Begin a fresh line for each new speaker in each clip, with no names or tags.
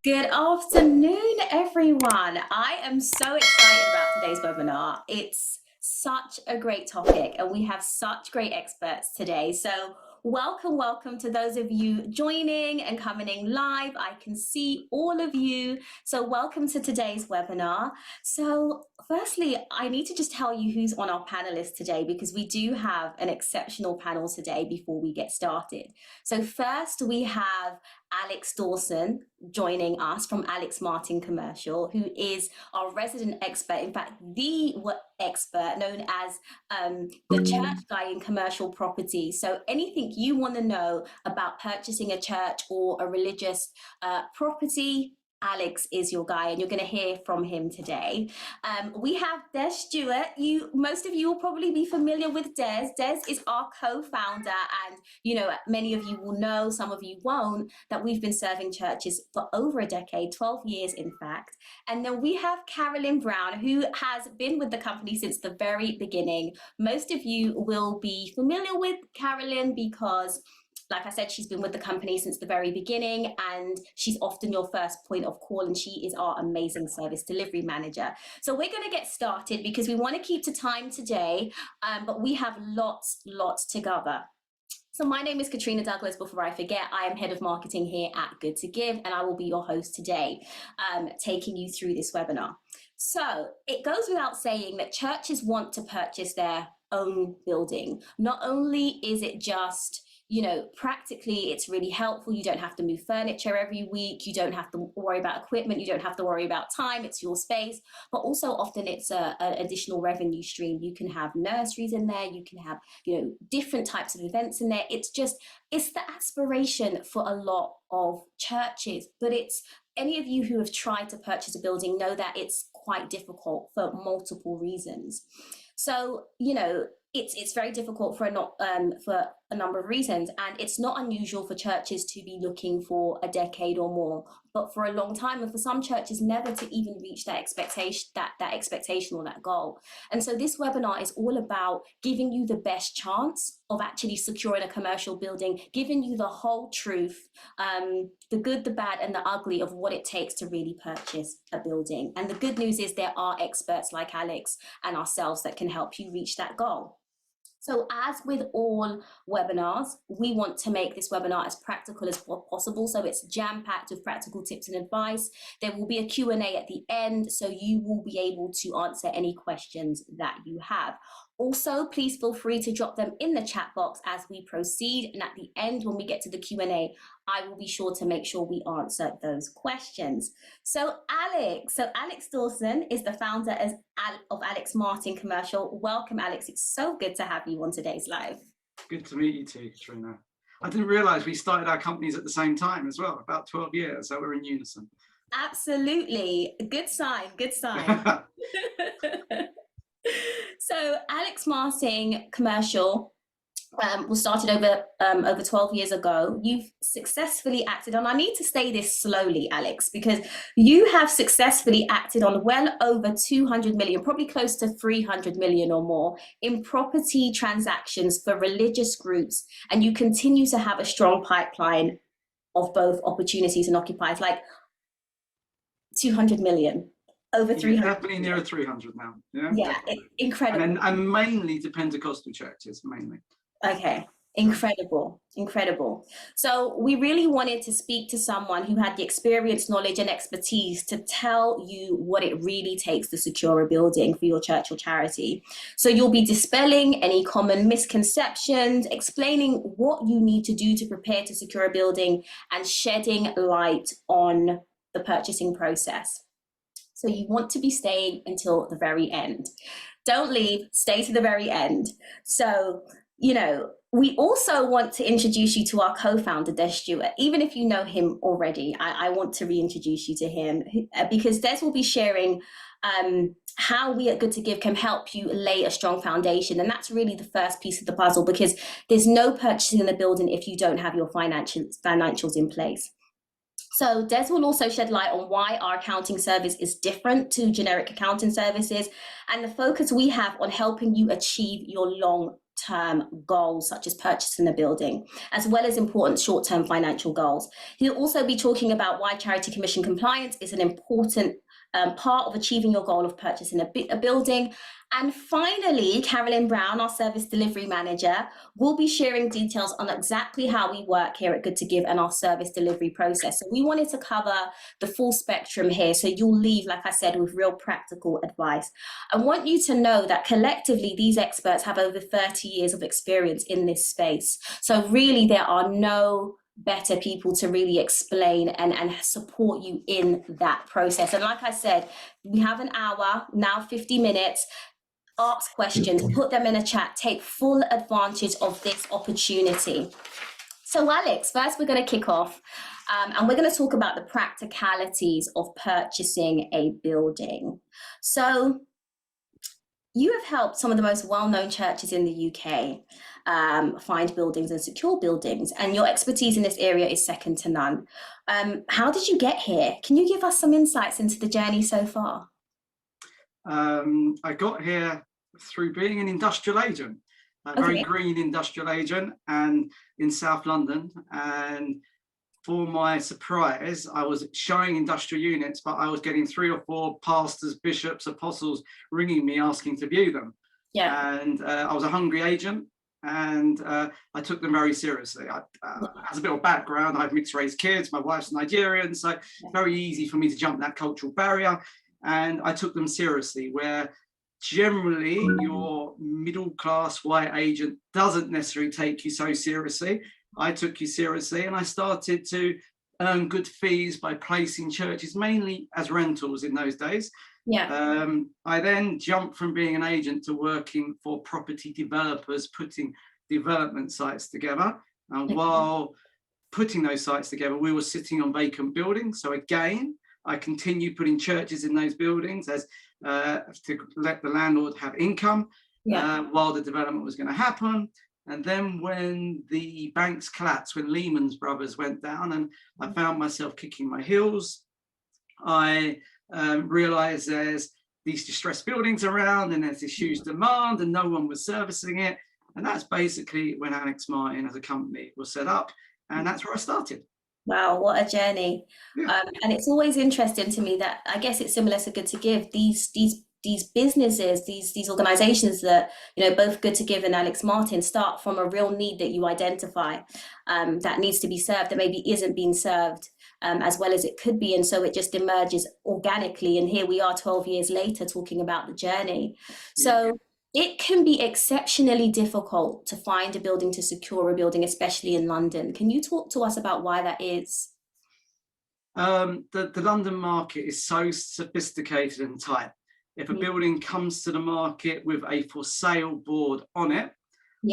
Good afternoon, everyone. I am so excited about today's webinar. It's such a great topic, and we have such great experts today. So welcome to those of you joining and coming in live. I can see all of you. So welcome to today's webinar. So firstly, I need to just tell you who's on our panelists today, because we do have an exceptional panel today before we get started. So first we have Alex Dawson joining us from Alex Martin Commercial, who is our resident expert, in fact, the expert known as the church guy in commercial property. So anything you want to know about purchasing a church or a religious property, Alex is your guy, and you're going to hear from him today. We have Des Stewart. Most of you will probably be familiar with Des. Des is our co-founder, and many of you will know, some of you won't, that we've been serving churches for over a decade, 12 years in fact. And then we have Carolyn Brown, who has been with the company since the very beginning. Most of you will be familiar with Carolyn because, like I said, she's been with the company since the very beginning, and she's often your first point of call, and she is our amazing service delivery manager. So we're going to get started because we want to keep to time today, but we have lots to cover. So my name is Katrina Douglas. Before I forget, I am head of marketing here at Good2Give, and I will be your host today, taking you through this webinar. So it goes without saying that churches want to purchase their own building. Not only is it just, practically it's really helpful. You don't have to move furniture every week. You don't have to worry about equipment. You don't have to worry about time. It's your space. But also often it's an additional revenue stream. You can have nurseries in there. You can have, different types of events in there. It's the aspiration for a lot of churches. But any of you who have tried to purchase a building know that it's quite difficult for multiple reasons. So, it's very difficult for a number of reasons, and it's not unusual for churches to be looking for a decade or more, but for a long time, and for some churches never to even reach that expectation or that goal. And so this webinar is all about giving you the best chance of actually securing a commercial building, giving you the whole truth, the good, the bad, and the ugly of what it takes to really purchase a building. And the good news is there are experts like Alex and ourselves that can help you reach that goal. So as with all webinars, we want to make this webinar as practical as possible. So it's jam-packed with practical tips and advice. There will be a Q&A at the end, so you will be able to answer any questions that you have. Also, please feel free to drop them in the chat box as we proceed. And at the end, when we get to the Q&A, I will be sure to make sure we answer those questions. So Alex Dawson is the founder of Alex Martin Commercial. Welcome, Alex. It's so good to have you on today's live.
Good to meet you too, Katrina. I didn't realize we started our companies at the same time as well, about 12 years, so we're in unison.
Absolutely. Good sign. So Alex Martin Commercial was started over 12 years ago. You've successfully acted on, I need to say this slowly, Alex, because you have successfully acted on well over 200 million, probably close to 300 million or more in property transactions for religious groups. And you continue to have a strong pipeline of both opportunities and occupiers, like 200 million. Over 300.
Definitely nearer 300 now.
Yeah, incredible.
And mainly to Pentecostal churches, mainly.
Okay, incredible. So we really wanted to speak to someone who had the experience, knowledge, and expertise to tell you what it really takes to secure a building for your church or charity. So you'll be dispelling any common misconceptions, explaining what you need to do to prepare to secure a building, and shedding light on the purchasing process. So you want to be staying until the very end. Don't leave, stay to the very end. So, we also want to introduce you to our co-founder, Des Stewart. Even if you know him already, I want to reintroduce you to him because Des will be sharing how we at Good2Give can help you lay a strong foundation. And that's really the first piece of the puzzle, because there's no purchasing in the building if you don't have your financials in place. So Des will also shed light on why our accounting service is different to generic accounting services, and the focus we have on helping you achieve your long term goals such as purchasing a building, as well as important short-term financial goals. He'll also be talking about why Charity Commission compliance is an important part of achieving your goal of purchasing a building. And finally, Carolyn Brown, our service delivery manager, will be sharing details on exactly how we work here at Good to Give and our service delivery process. So we wanted to cover the full spectrum here, so you'll leave, like I said, with real practical advice. I want you to know that collectively, these experts have over 30 years of experience in this space. So really, there are no better people to really explain and support you in that process. And like I said, we have an hour, now 50 minutes. Ask questions, put them in a chat, take full advantage of this opportunity. So Alex, first we're going to kick off and we're going to talk about the practicalities of purchasing a building. So you have helped some of the most well-known churches in the UK find buildings and secure buildings, and your expertise in this area is second to none. How did you get here? Can you give us some insights into the journey so far?
I got here through being an industrial agent, a very green industrial agent, and in South London. And for my surprise, I was showing industrial units, but I was getting 3 or 4 pastors, bishops, apostles ringing me asking to view them. Yeah. And I was a hungry agent, and I took them very seriously. As a bit of background, I have mixed race kids, my wife's Nigerian, so very easy for me to jump that cultural barrier. And I took them seriously, where generally your middle class white agent doesn't necessarily take you so seriously. I took you seriously, and I started to earn good fees by placing churches, mainly as rentals in those days. Yeah. I then jumped from being an agent to working for property developers, putting development sites together. And while putting those sites together, we were sitting on vacant buildings. So again, I continued putting churches in those buildings as to let the landlord have income while the development was going to happen. And then when the banks collapsed, when Lehman Brothers went down, and I found myself kicking my heels, I realized there's these distressed buildings around, and there's this huge demand, and no one was servicing it. And that's basically when Alex Martin as a company was set up, and that's where I started.
Wow, what a journey. Yeah. And it's always interesting to me that, I guess it's similar to Good to Give, these businesses, these organizations that, you know, both Good to Give and Alex Martin start from a real need that you identify that needs to be served, that maybe isn't being served as well as it could be. And so it just emerges organically. And here we are 12 years later talking about the journey. So it can be exceptionally difficult to find a building, to secure a building, especially in London. Can you talk to us about why that is?
The London market is so sophisticated and tight. If a building comes to the market with a for sale board on it,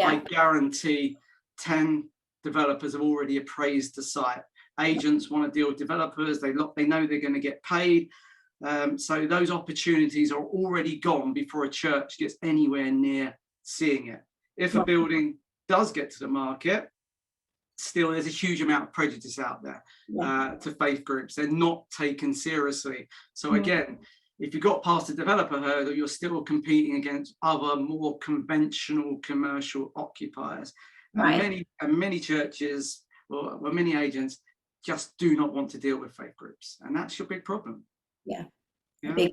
I guarantee 10 developers have already appraised the site. Agents want to deal with developers. They know they're going to get paid. So those opportunities are already gone before a church gets anywhere near seeing it. If a building does get to the market, still there's a huge amount of prejudice out there to faith groups. They're not taken seriously. So again, if you got past the developer hurdle, you're still competing against other more conventional commercial occupiers. And many churches or many agents just do not want to deal with faith groups. And that's your big problem. A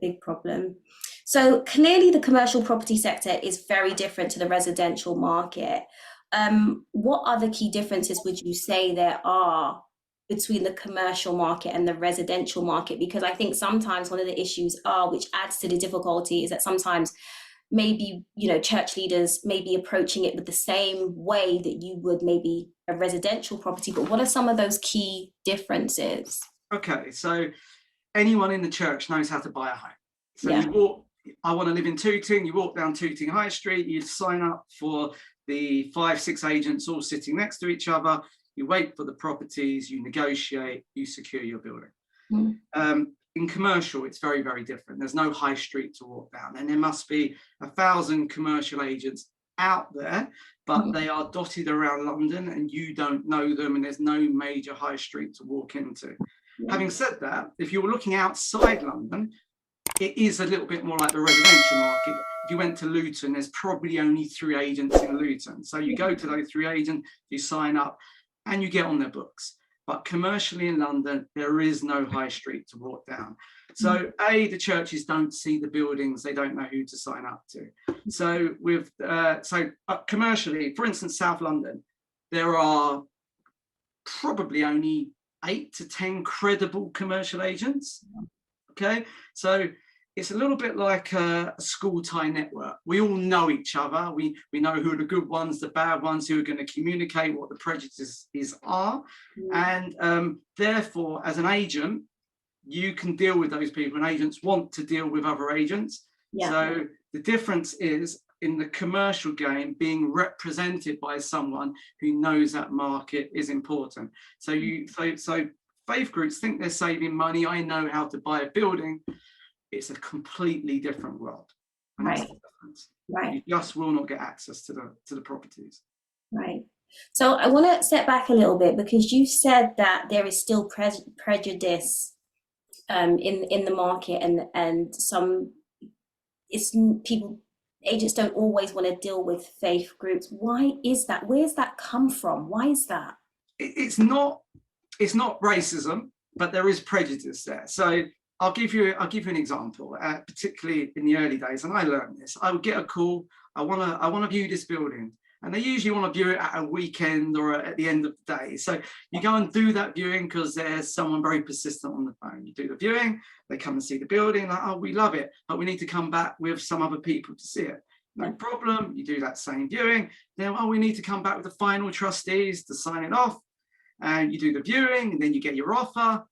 big problem. So clearly the commercial property sector is very different to the residential market. What other key differences would you say there are between the commercial market and the residential market? Because I think sometimes one of the issues which adds to the difficulty, is that sometimes maybe, you know, church leaders may be approaching it with the same way that you would maybe a residential property, but what are some of those key differences? Okay, so anyone in the church knows how to buy a home. So you walk, I want to live in Tooting, you walk down Tooting High Street, you sign up for the 5-6 agents all sitting next to each other, you wait for the properties, you negotiate, you secure your building. In commercial, it's very, very different. There's no high street to walk down, and there must be 1,000 commercial agents out there, but they are dotted around London and you don't know them, and there's no major high street to walk into. Having said that, if you're looking outside London, it is a little bit more like the residential market. if you went to Luton, there's probably only 3 agents in Luton. So you go to those 3 agents, you sign up, and you get on their books. But commercially in London, there is no high street to walk down. So the churches don't see the buildings, they don't know who to sign up to. So commercially, for instance, South London, there are probably only 8 to 10 credible commercial agents. Okay, so it's a little bit like a school tie network. We all know each other. We know who are the good ones, the bad ones, who are going to communicate what the prejudices are. And therefore, as an agent, you can deal with those people, and agents want to deal with other agents. So the difference is in the commercial game, being represented by someone who knows that market is important. So faith groups think they're saving money. I know how to buy a building. It's a completely different world. And that's the difference. You just will not get access to the properties.
Right. So I want to step back a little bit, because you said that there is still prejudice in the market, and agents don't always want to deal with faith groups. Why is that? Where's that come from? Why is that?
It's not racism, but there is prejudice there. So I'll give you an example, particularly in the early days, and I learned this. I would get a call, I want to view this building, and they usually want to view it at a weekend or at the end of the day. So you go and do that viewing because there's someone very persistent on the phone. You do the viewing, they come and see the building, like, oh, we love it, but we need to come back with some other people to see it. No problem, you do that same viewing, then, oh, we need to come back with the final trustees to sign it off, and you do the viewing, and then you get your offer.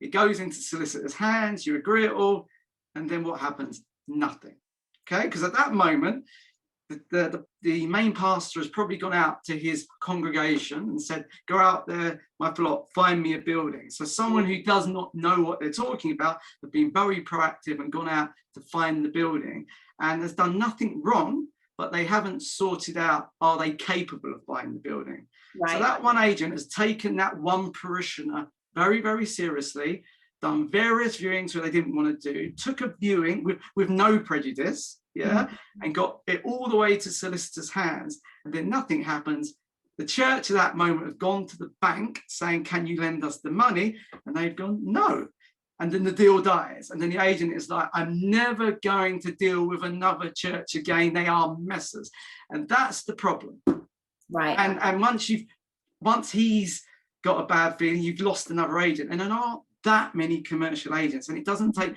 It goes into solicitors' hands, you agree it all, and then what happens? Nothing. Okay, because at that moment, the main pastor has probably gone out to his congregation and said, go out there, my flock, find me a building. So someone who does not know what they're talking about have been very proactive and gone out to find the building, and has done nothing wrong, but they haven't sorted out, are they capable of buying the building? So that one agent has taken that one parishioner very, very seriously, done various viewings where they didn't want to do, took a viewing with no prejudice, and got it all the way to solicitors' hands, and then nothing happens. The church at that moment have gone to the bank saying, can you lend us the money? And they've gone, no. And then the deal dies. And then the agent is like, I'm never going to deal with another church again. They are messes. And that's the problem.
Right.
And once he's got a bad feeling, you've lost another agent. And there aren't that many commercial agents. And it doesn't take,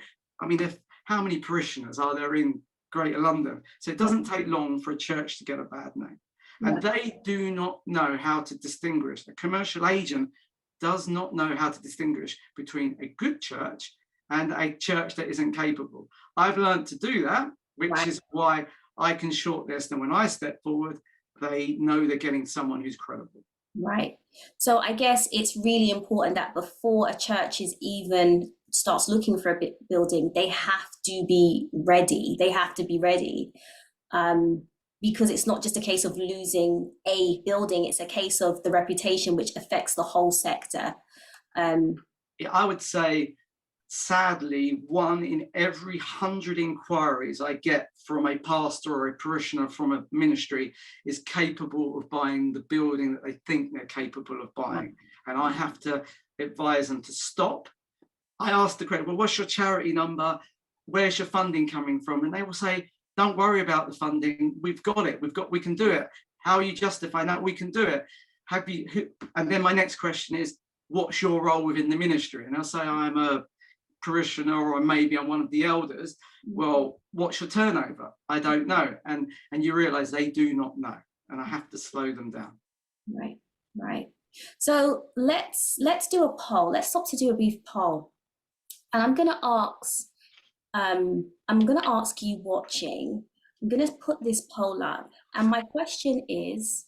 how many parishioners are there in Greater London? So it doesn't take long for a church to get a bad name. And they do not know how to distinguish. A commercial agent does not know how to distinguish between a good church and a church that isn't capable. I've learned to do that, which is why I can shortlist, and when I step forward, they know they're getting someone who's credible.
Right. So I guess it's really important that before a church is even starts looking for a building, they have to be ready. They have to be ready. Because it's not just a case of losing a building, it's a case of the reputation, which affects the whole sector.
I would say, sadly, 1 in every 100 inquiries I get from a pastor or a parishioner from a ministry is capable of buying the building that they think they're capable of buying. And I have to advise them to stop. I ask the question, well, what's your charity number? Where's your funding coming from? And they will say, don't worry about the funding. We've got it. We can do it. How are you justifying that? We can do it. And then my next question is, what's your role within the ministry? And I'll say, I'm a parishioner, or maybe I'm one of the elders. Well, what's your turnover? I don't know. And you realize they do not know. And I have to slow them down.
Right. So let's do a poll. Let's stop to do a brief poll. And I'm going to ask you watching, I'm going to put this poll up, and my question is,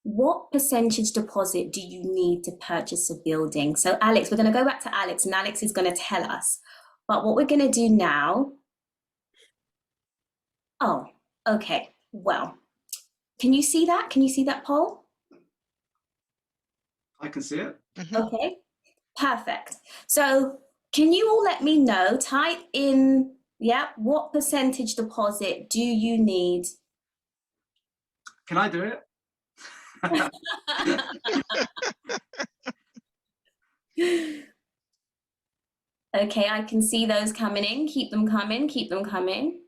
what percentage deposit do you need to purchase a building? So Alex, we're going to go back to Alex, and Alex is going to tell us, but what we're going to do now, oh, okay, well, can you see that? Can you see that poll?
I can see it.
Okay, perfect. So can you all let me know, type in Yeah. What percentage deposit do you need?
Can I do it?
Okay, I can see those coming in. Keep them coming, keep them coming.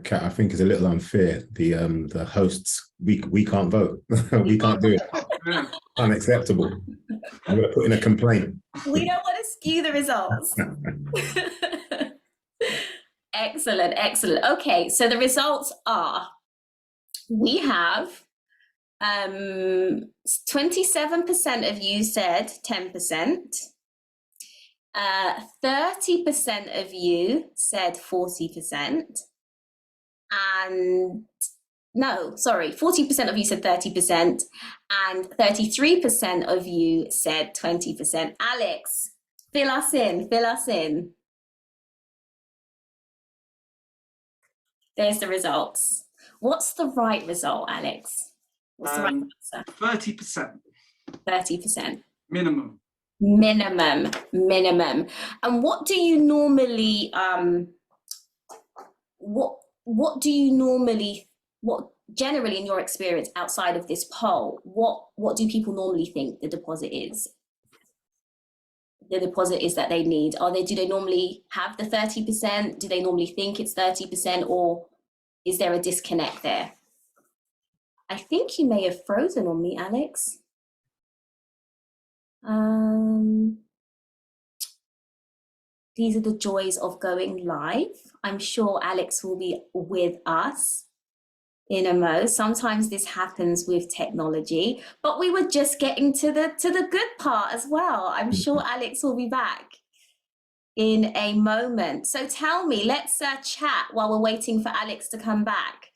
Kat, I think it's a little unfair. The hosts, we can't vote. We can't do it. Unacceptable. I'm going to put in a complaint.
We don't want to skew the results. Excellent, excellent. Okay, so the results are, we have 27% of you said 10%. 30% of you said 40%. And no, sorry, 40% of you said 30%, and 33% of you said 20%. Alex, fill us in, fill us in. There's the results. What's the right result, Alex? What's the right answer?
30%.
30%.
Minimum.
Minimum. And what do you normally, what generally in your experience outside of this poll, what do people normally think the deposit is? The deposit is that they need? Do they normally have the 30%? Do they normally think it's 30%, or is there a disconnect there? I think you may have frozen on me, Alex. These are the joys of going live. I'm sure Alex will be with us in a mo. Sometimes this happens with technology, but we were just getting to the good part as well. I'm sure Alex will be back in a moment. So tell me, let's chat while we're waiting for Alex to come back.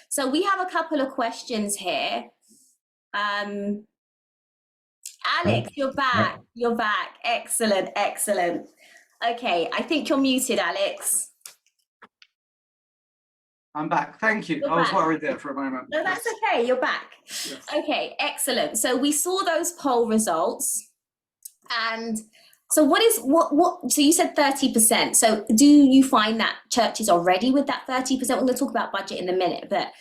So we have a couple of questions here. Alex, you're back. You're back. Excellent, excellent. Okay, I think you're muted, Alex.
I'm back. Thank you. I was worried there for a moment.
No, that's okay. You're back. Yes. Okay, excellent. So we saw those poll results, and so so you said 30%. So do you find that churches are ready with that 30%? We're going to talk about budget in a minute, but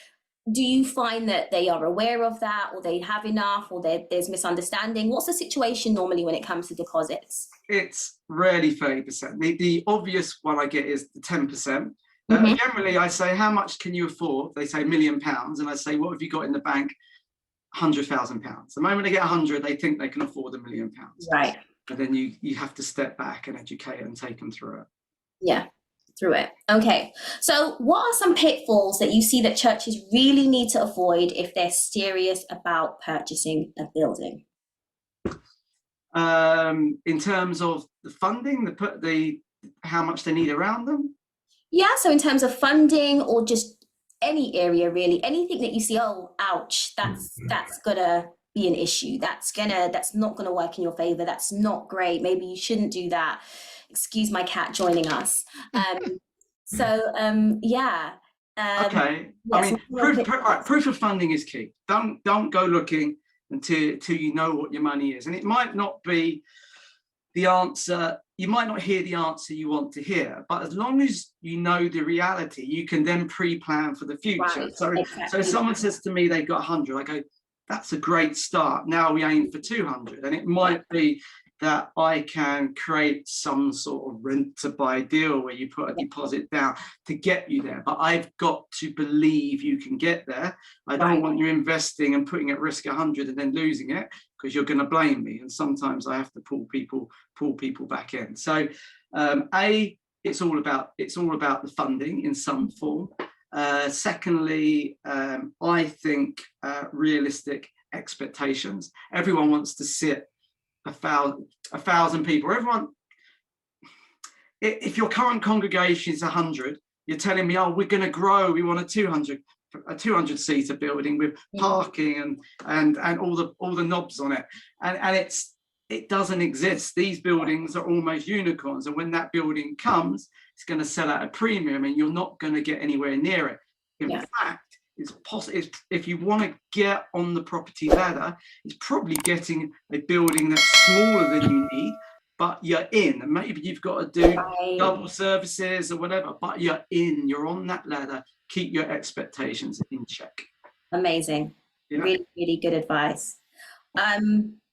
do you find that they are aware of that, or they have enough, or there's misunderstanding? What's the situation normally when it comes to deposits?
It's rarely 30%. The obvious one I get is the 10%. Generally, I say, how much can you afford? They say £1 million. And I say, what have you got in the bank? £100,000. The moment they get 100, they think they can afford £1 million.
Right.
And then you have to step back and educate and take them through it.
Yeah, through it. Okay. So what are some pitfalls that you see that churches really need to avoid if they're serious about purchasing a building?
In terms of the funding, how much they need around them? Yeah,
so in terms of funding, or just any area really, anything that you see, oh, ouch, that's gonna be an issue. That's not gonna work in your favor. That's not great. Maybe you shouldn't do that. Excuse my cat joining us. Yeah.
Okay. Yes, proof of funding is key. Don't go looking until you know what your money is, and it might not be the answer. You might not hear the answer you want to hear, but as long as you know the reality, you can then pre-plan for the future. Right. So if someone says to me they've got 100, I go, that's a great start. Now we aim for 200, and it might be that I can create some sort of rent to buy deal where you put a deposit down to get you there. But I've got to believe you can get there. I don't want you investing and putting at risk 100 and then losing it, because you're going to blame me. And sometimes I have to pull people back in. So it's all about the funding in some form. Secondly, I think realistic expectations. Everyone wants to sit 1,000 people. Everyone, if your current congregation is 100, you're telling me, oh, we're going to grow. We want a 200 seater building with parking and all the knobs on it, and it doesn't exist. These buildings are almost unicorns, and when that building comes, it's going to sell at a premium, and you're not going to get anywhere near it. In fact, it's possible if you want to get on the property ladder, it's probably getting a building that's smaller than you need, but you're in. And maybe you've got to do double services or whatever, but you're on that ladder. Keep your expectations in check.
Amazing. Really, really good advice.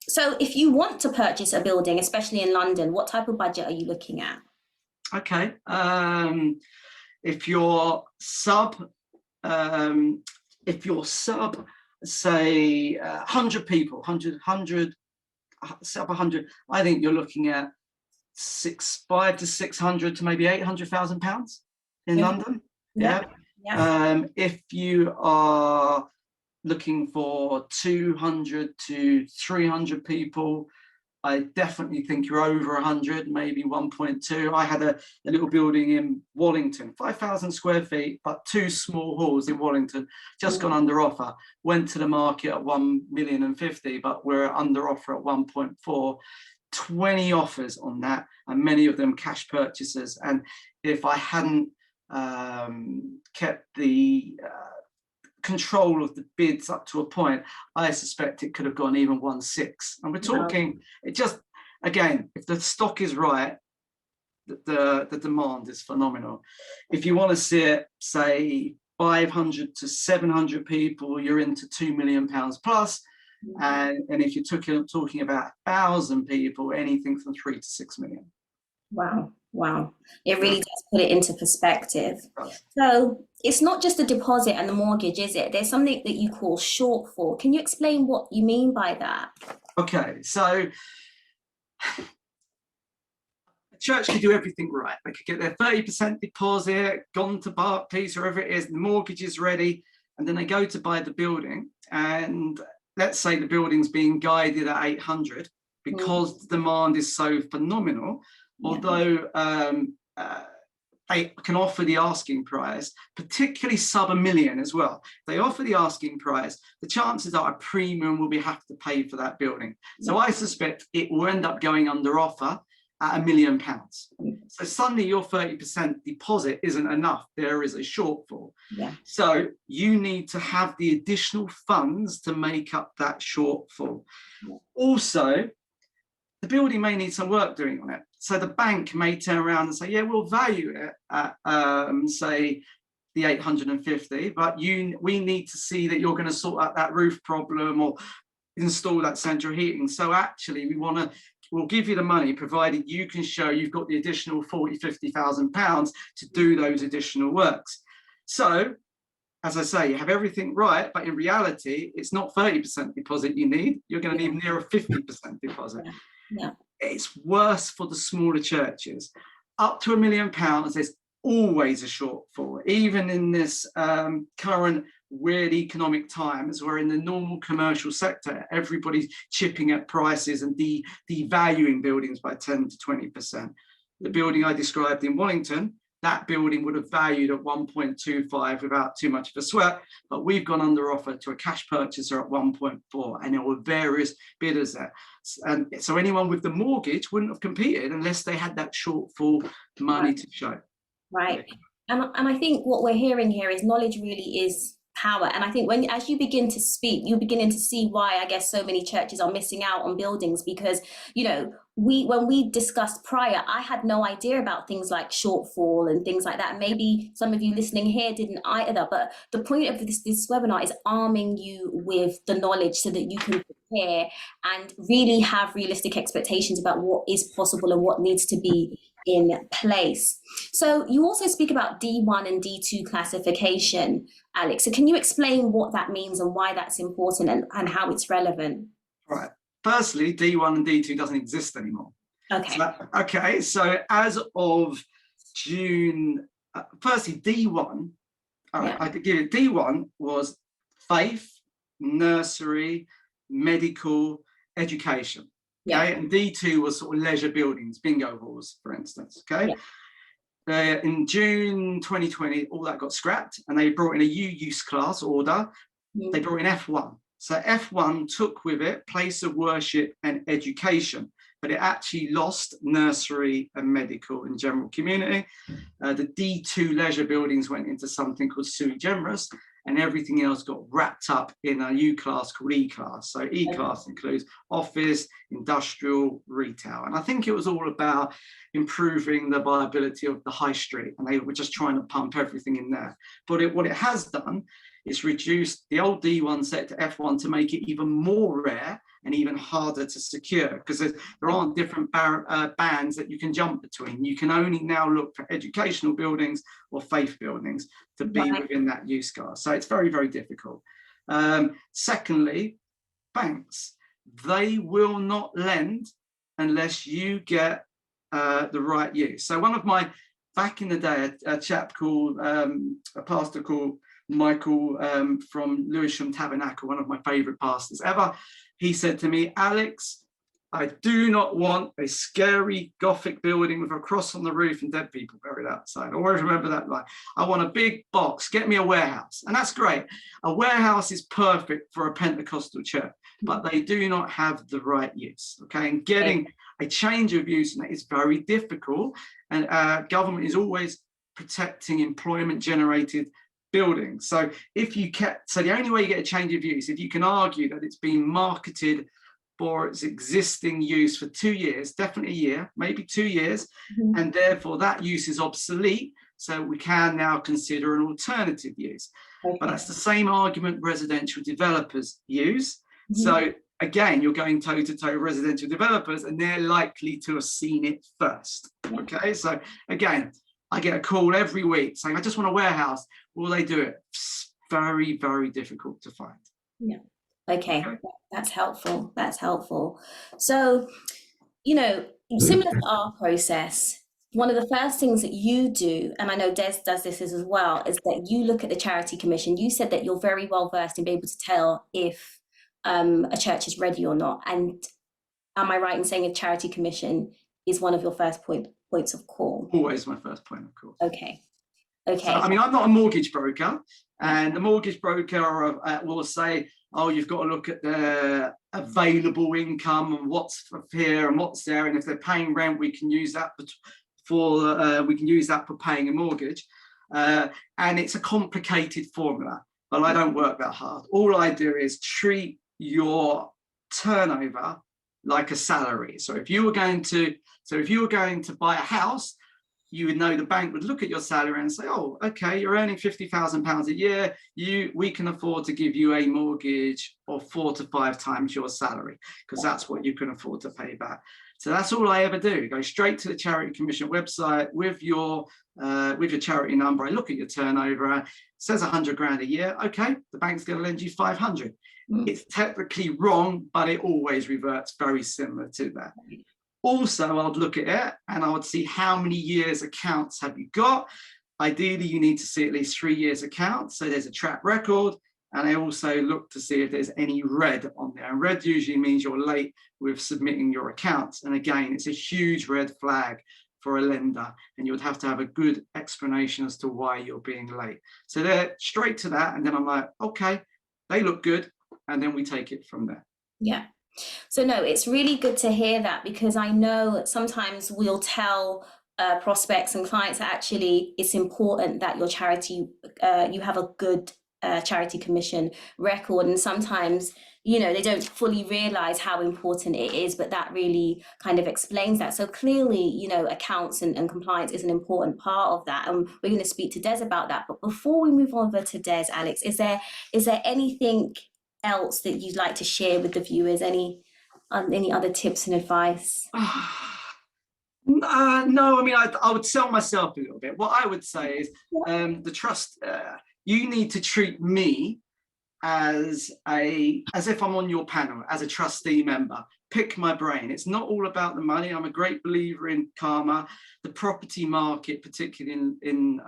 So if you want to purchase a building, especially in London, what type of budget are you looking at?
Okay. If you're sub, say 100 people, 100, sub 100, I think you're looking at 500 to 600 to maybe £800,000 in London. Yeah. If you are looking for 200 to 300 people, I definitely think you're over 100, maybe 1.2. I had a little building in Wallington, 5,000 square feet, but 2 small halls in Wallington, just gone under offer. Went to the market at 1,050,000, but we're under offer at 1.4. 20 offers on that, and many of them cash purchases. And if I hadn't kept the control of the bids up to a point, I suspect it could have gone even 1.6. And we're talking, it just, again, if the stock is right, the demand is phenomenal. If you want to see it, say 500 to 700 people, you're into £2 million plus. And if you're talking about 1,000 people, anything from 3 to 6 million.
Wow. It really does put it into perspective. So it's not just the deposit and the mortgage, is it? There's something that you call shortfall. Can you explain what you mean by that?
Okay, so a church could do everything right. They could get their 30% deposit, gone to Barclays, wherever it is, the mortgage is ready, and then they go to buy the building. And let's say the building's being guided at 800 because the demand is so phenomenal. Although they can offer the asking price, particularly sub £1 million as well. They offer the asking price, the chances are a premium will be have to pay for that building. So I suspect it will end up going under offer at £1 million. So suddenly your 30% deposit isn't enough. There is a shortfall. So you need to have the additional funds to make up that shortfall. Also, the building may need some work doing on it. So the bank may turn around and say, yeah, we'll value it at, say, the 850, but we need to see that you're going to sort out that roof problem or install that central heating. So actually, we'll give you the money, provided you can show you've got the additional 40,000, £50,000 to do those additional works. So, as I say, you have everything right, but in reality, it's not 30% deposit you need. You're going to need near a 50% deposit. It's worse for the smaller churches. Up to £1 million, there's always a shortfall. Even in this current weird economic times, where in the normal commercial sector, everybody's chipping at prices and devaluing buildings by 10 to 20%. The building I described in Wallington, that building would have valued at 1.25 without too much of a sweat, but we've gone under offer to a cash purchaser at 1.4, and there were various bidders there. And so anyone with the mortgage wouldn't have competed unless they had that shortfall money to show.
Right. And I think what we're hearing here is knowledge really is power. And I think as you begin to speak, you're beginning to see why I guess so many churches are missing out on buildings, because, you know, when we discussed prior, I had no idea about things like shortfall and things like that. Maybe some of you listening here didn't either, but the point of this webinar is arming you with the knowledge so that you can prepare and really have realistic expectations about what is possible and what needs to be in place. So you also speak about D1 and D2 classification, Alex. So can you explain what that means and why that's important and how it's relevant?
Right. Firstly, D1 and D2 doesn't exist anymore. Okay. So as of June, firstly, D1, I could give it, D1 was faith, nursery, medical, education. Okay, and D2 was sort of leisure buildings, bingo halls, for instance. Okay, in June 2020, all that got scrapped, and they brought in a use class order. They brought in F1. So F1 took with it place of worship and education, but it actually lost nursery and medical in general community. The D2 leisure buildings went into something called sui generis, and everything else got wrapped up in a U class called E class. So E class includes office, industrial, retail. And I think it was all about improving the viability of the high street, and they were just trying to pump everything in there. But what it has done is reduced the old D1 set to F1 to make it even more rare and even harder to secure, because there aren't different bands that you can jump between. You can only now look for educational buildings or faith buildings to be within that use class. So it's very, very difficult. Secondly, banks, they will not lend unless you get the right use. So back in the day, a chap called, a pastor called Michael from Lewisham Tabernacle, one of my favorite pastors ever, he said to me, Alex, I do not want a scary Gothic building with a cross on the roof and dead people buried outside. I always remember that line. I want a big box, get me a warehouse. And that's great. A warehouse is perfect for a Pentecostal church, but they do not have the right use. Okay, and getting a change of use in that is very difficult. And government is always protecting employment generated buildings. So the only way you get a change of use, if you can argue that it's been marketed for its existing use for 2 years, definitely a year, maybe 2 years, and therefore that use is obsolete, so we can now consider an alternative use. But that's the same argument residential developers use. So again, you're going toe to toe residential developers, and they're likely to have seen it first. Okay, so again, I get a call every week saying, I just want a warehouse. Will they do it? It's very, very difficult to find.
Yeah. Okay. That's helpful. That's helpful. So, similar to our process, one of the first things that you do, and I know Des does this as well, is that you look at the Charity Commission. You said that you're very well versed in being able to tell if a church is ready or not. And am I right in saying a Charity Commission is one of your first points of call?
Always my first point of call.
Okay.
So, I mean, I'm not a mortgage broker, and the mortgage broker will say, oh, you've got to look at the available income and what's here and what's there, and if they're paying rent, we can use that for paying a mortgage. And it's a complicated formula, but I don't work that hard. All I do is treat your turnover like a salary. So if you were going to buy a house, you would know the bank would look at your salary and say, oh, okay, you're earning £50,000 a year. We can afford to give you a mortgage of 4 to 5 times your salary, because that's what you can afford to pay back. So that's all I ever do. Go straight to the Charity Commission website with your charity number. I look at your turnover. It says 100 grand a year. Okay, the bank's going to lend you 500. It's technically wrong, but it always reverts very similar to that. Also, I'd look at it and I would see how many years accounts have you got. Ideally, you need to see at least 3 years accounts, so there's a track record. And I also look to see if there's any red on there. And red usually means you're late with submitting your accounts. And again, it's a huge red flag for a lender, and you would have to have a good explanation as to why you're being late. So they're straight to that, and then I'm like, okay, they look good, and then we take it from there.
Yeah. So no, it's really good to hear that, because I know sometimes we'll tell prospects and clients that actually it's important that your charity, you have a good Charity Commission record, and sometimes they don't fully realize how important it is, but that really kind of explains that. So clearly accounts and compliance is an important part of that, and we're going to speak to Des about that. But before we move over to Des, Alex, is there anything else that you'd like to share with the viewers? Any other tips and advice?
No, I mean, I would sell myself a little bit. What I would say is the trust, you need to treat me as if I'm on your panel, as a trustee member. Pick my brain. It's not all about the money. I'm a great believer in karma. The property market, particularly in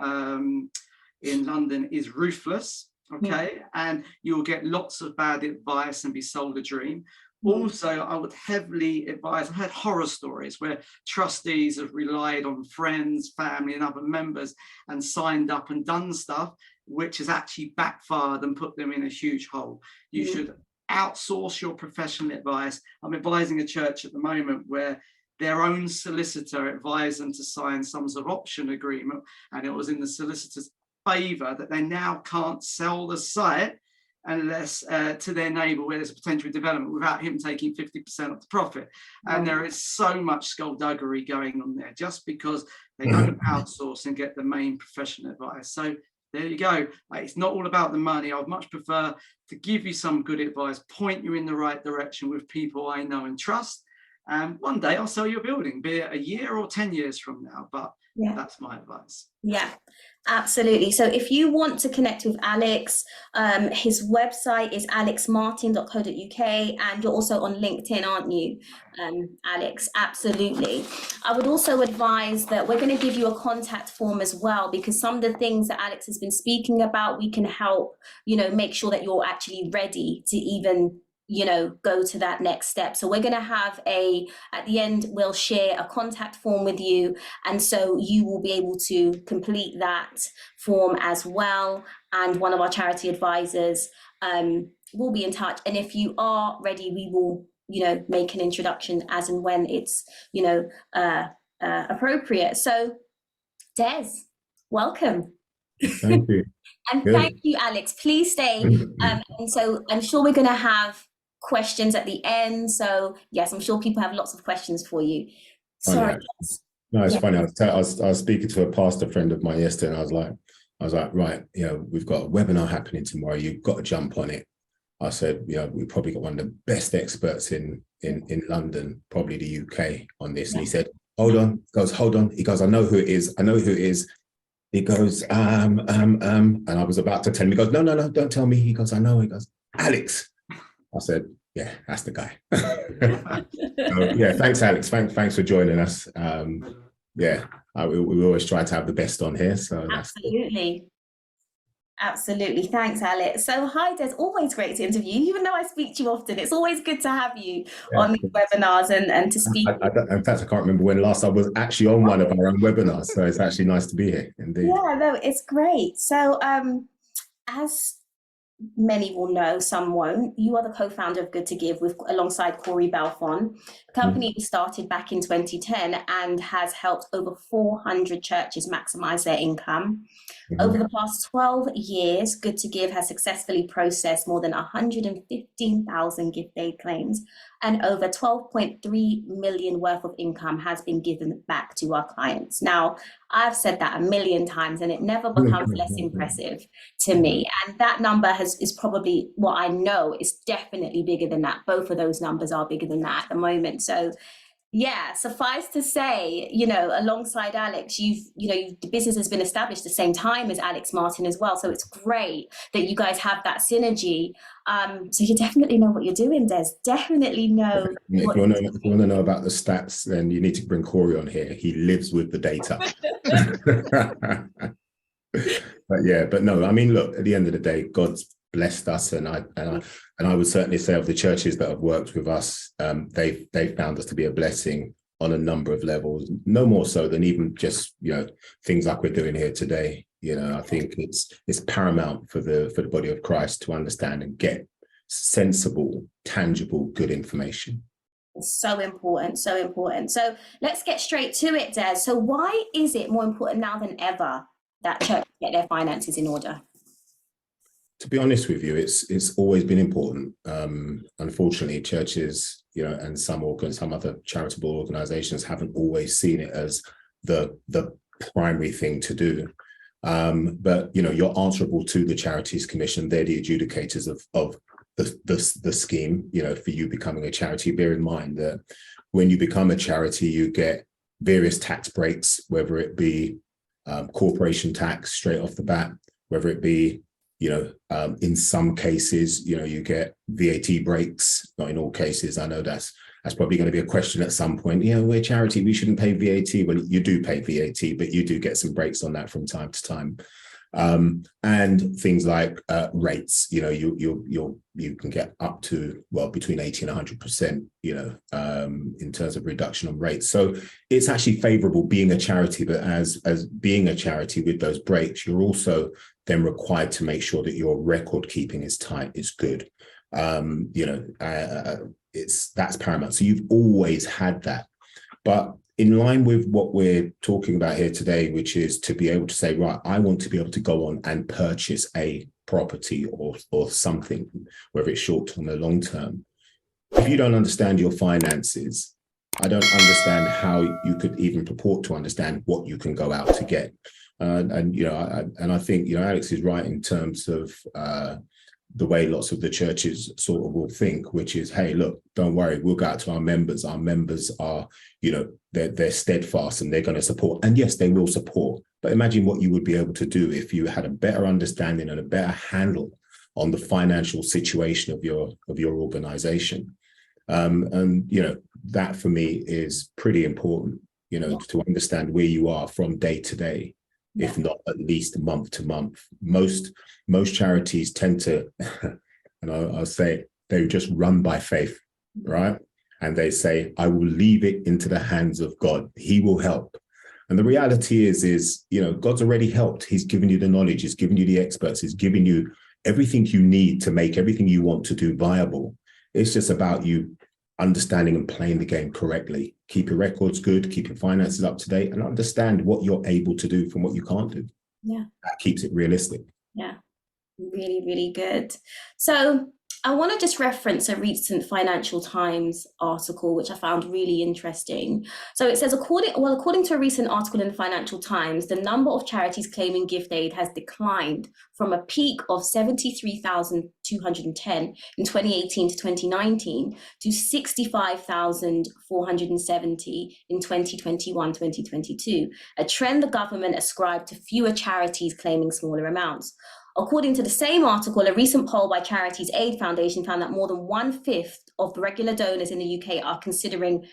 London, is ruthless. Okay, and you'll get lots of bad advice and be sold a dream. Also, I would heavily advise, I've heard horror stories where trustees have relied on friends, family, and other members and signed up and done stuff which has actually backfired and put them in a huge hole. You should outsource your professional advice. I'm advising a church at the moment where their own solicitor advised them to sign some sort of option agreement, and it was in the solicitor's favour that they now can't sell the site unless to their neighbour where there's a potential development without him taking 50% of the profit. And there is so much skullduggery going on there just because they don't outsource and get the main professional advice. So there you go. It's not all about the money. I would much prefer to give you some good advice, point you in the right direction with people I know and trust. And one day I'll sell you a building, be it a year or 10 years from now. But that's my advice.
Yeah, absolutely. So if you want to connect with Alex, his website is alexmartin.co.uk, and you're also on LinkedIn, aren't you, Alex? Absolutely. I would also advise that we're going to give you a contact form as well, because some of the things that Alex has been speaking about, we can help, make sure that you're actually ready to even go to that next step. So we're going to have at the end, we'll share a contact form with you. And so you will be able to complete that form as well. And one of our charity advisors will be in touch. And if you are ready, we will, make an introduction as and when it's, appropriate. So Des, welcome.
Thank you.
And thank you, Alex. Please stay. And so I'm sure we're going to have questions at the end. So yes, I'm sure people have lots of questions for you. Sorry.
No, it's funny. I was speaking to a pastor friend of mine yesterday, and I was like, right, we've got a webinar happening tomorrow. You've got to jump on it. I said, we've probably got one of the best experts in London, probably the UK, on this. And he said, hold on. He goes, hold on. He goes, I know who it is. He goes, and I was about to tell him. He goes, no, don't tell me. He goes, I know. He goes, Alex. I said, yeah, that's the guy. So, thanks, Alex. Thanks for joining us. We always try to have the best on here. So
Absolutely. Thanks, Alex. So hi, Des. Always great to interview you. Even though I speak to you often, it's always good to have you on these webinars and to speak.
In fact, I can't remember when last I was actually on one of our own webinars. So it's actually nice to be here, indeed. Yeah,
no, it's great. So as many will know, some won't, you are the co-founder of Good2Give alongside Corey Belfon. The company was started back in 2010 and has helped over 400 churches maximize their income. Over the past 12 years, Good2Give has successfully processed more than 115,000 gift aid claims, and over 12.3 million worth of income has been given back to our clients. Now, I've said that a million times and it never becomes less impressive to me. And that number is probably what I know is definitely bigger than that. Both of those numbers are bigger than that at the moment. So yeah, suffice to say, alongside Alex, the business has been established the same time as Alex Martin as well. So it's great that you guys have that synergy. So you definitely know what you're doing, Des. Definitely know.
If you want to know about the stats, then you need to bring Corey on here. He lives with the data. But no, I mean, look, at the end of the day, God's blessed us, and I would certainly say of the churches that have worked with us, they've found us to be a blessing on a number of levels, no more so than even just things like we're doing here today. I think it's paramount for the body of Christ to understand and get sensible, tangible, good information.
So important, so important. So let's get straight to it, Des. So why is it more important now than ever that churches get their finances in order?
To be honest with you, it's always been important. Unfortunately, churches, and some other charitable organizations haven't always seen it as the primary thing to do. But you're answerable to the Charities Commission. They're the adjudicators of the scheme. For you becoming a charity, bear in mind that when you become a charity, you get various tax breaks, whether it be corporation tax straight off the bat, whether it be in some cases, you get VAT breaks, not in all cases. I know that's probably going to be a question at some point. We're a charity, we shouldn't pay VAT. Well, you do pay VAT, but you do get some breaks on that from time to time. And things like rates, you can get up to, between 80 and 100%, in terms of reduction on rates. So it's actually favorable being a charity, but as being a charity with those breaks, you're also then required to make sure that your record keeping is tight, is good. That's paramount. So you've always had that. But in line with what we're talking about here today, which is to be able to say, right, I want to be able to go on and purchase a property or something, whether it's short term or long term. If you don't understand your finances, I don't understand how you could even purport to understand what you can go out to get. And you know, I think, you know, Alex is right in terms of the way lots of the churches sort of will think, which is, hey, look, don't worry, we'll go out to our members. Our members are, you know, they're steadfast and they're going to support. And yes, they will support. But imagine what you would be able to do if you had a better understanding and a better handle on the financial situation of your organization. And, you know, that for me is pretty important, you know, to understand where you are from day to day, if not at least month to month. Most charities tend to, and I'll say, they just run by faith, right? And they say, I will leave it into the hands of God. He will help. And the reality is, you know, God's already helped. He's given you the knowledge. He's given you the experts. He's given you everything you need to make everything you want to do viable. It's just about you understanding and playing the game correctly. Keep your records good, keep your finances up to date, and understand what you're able to do from what you can't do.
Yeah.
That keeps it realistic.
Yeah, really, really good. So I want to just reference a recent Financial Times article, which I found really interesting. So it says, according to a recent article in the Financial Times, the number of charities claiming gift aid has declined from a peak of 73,210 in 2018 to 2019 to 65,470 in 2021-2022, a trend the government ascribed to fewer charities claiming smaller amounts. According to the same article, a recent poll by Charities Aid Foundation found that more than 1/5 of the regular donors in the UK are considering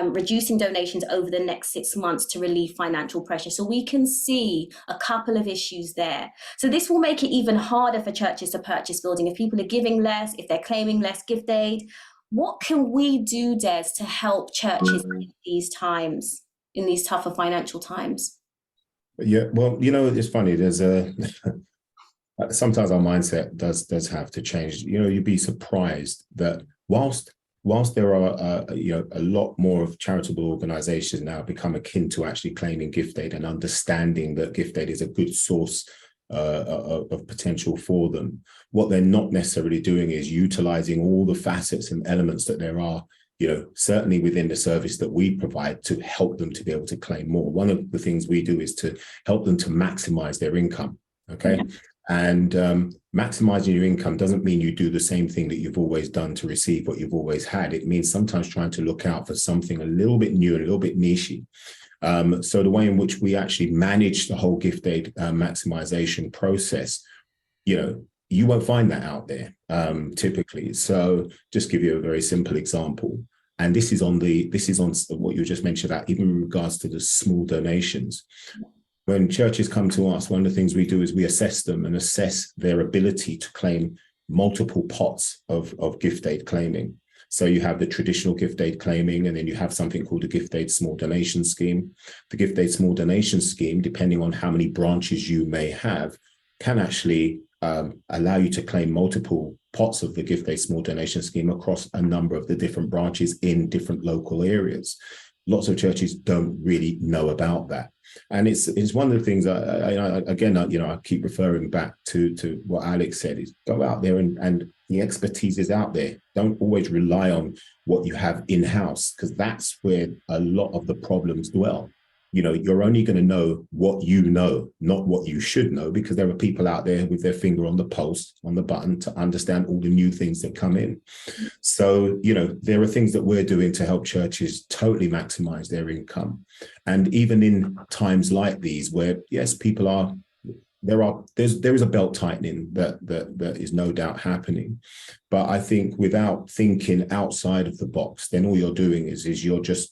reducing donations over the next 6 months to relieve financial pressure. So we can see a couple of issues there. So this will make it even harder for churches to purchase building. If people are giving less, if they're claiming less gift aid, what can we do, Des, to help churches in these times, in these tougher financial times?
Yeah, well, you know, it's funny. There's sometimes our mindset does have to change. You know, you'd be surprised that whilst there are you know, a lot more of charitable organizations now become akin to actually claiming gift aid and understanding that gift aid is a good source of potential for them, what they're not necessarily doing is utilizing all the facets and elements that there are, you know, certainly within the service that we provide to help them to be able to claim more. One of the things we do is to help them to maximize their income. Okay. Yeah. And maximizing your income doesn't mean you do the same thing that you've always done to receive what you've always had. It means sometimes trying to look out for something a little bit new and a little bit niche. So the way in which we actually manage the whole gift aid maximization process, you know, you won't find that out there typically. So just give you a very simple example. And this is on what you just mentioned about, even in regards to the small donations. When churches come to us, one of the things we do is we assess them and assess their ability to claim multiple pots of gift aid claiming. So you have the traditional gift aid claiming, and then you have something called the gift aid small donation scheme. The gift aid small donation scheme, depending on how many branches you may have, can actually allow you to claim multiple pots of the gift aid small donation scheme across a number of the different branches in different local areas. Lots of churches don't really know about that. And it's one of the things I keep referring back to what Alex said, is go out there and the expertise is out there. Don't always rely on what you have in-house, because that's where a lot of the problems dwell. You know, you're only going to know what you know, not what you should know, because there are people out there with their finger on the pulse, on the button, to understand all the new things that come in. So, you know, there are things that we're doing to help churches totally maximize their income. And even in times like these, where, yes, people are, there is a belt tightening that is no doubt happening. But I think without thinking outside of the box, then all you're doing is you're just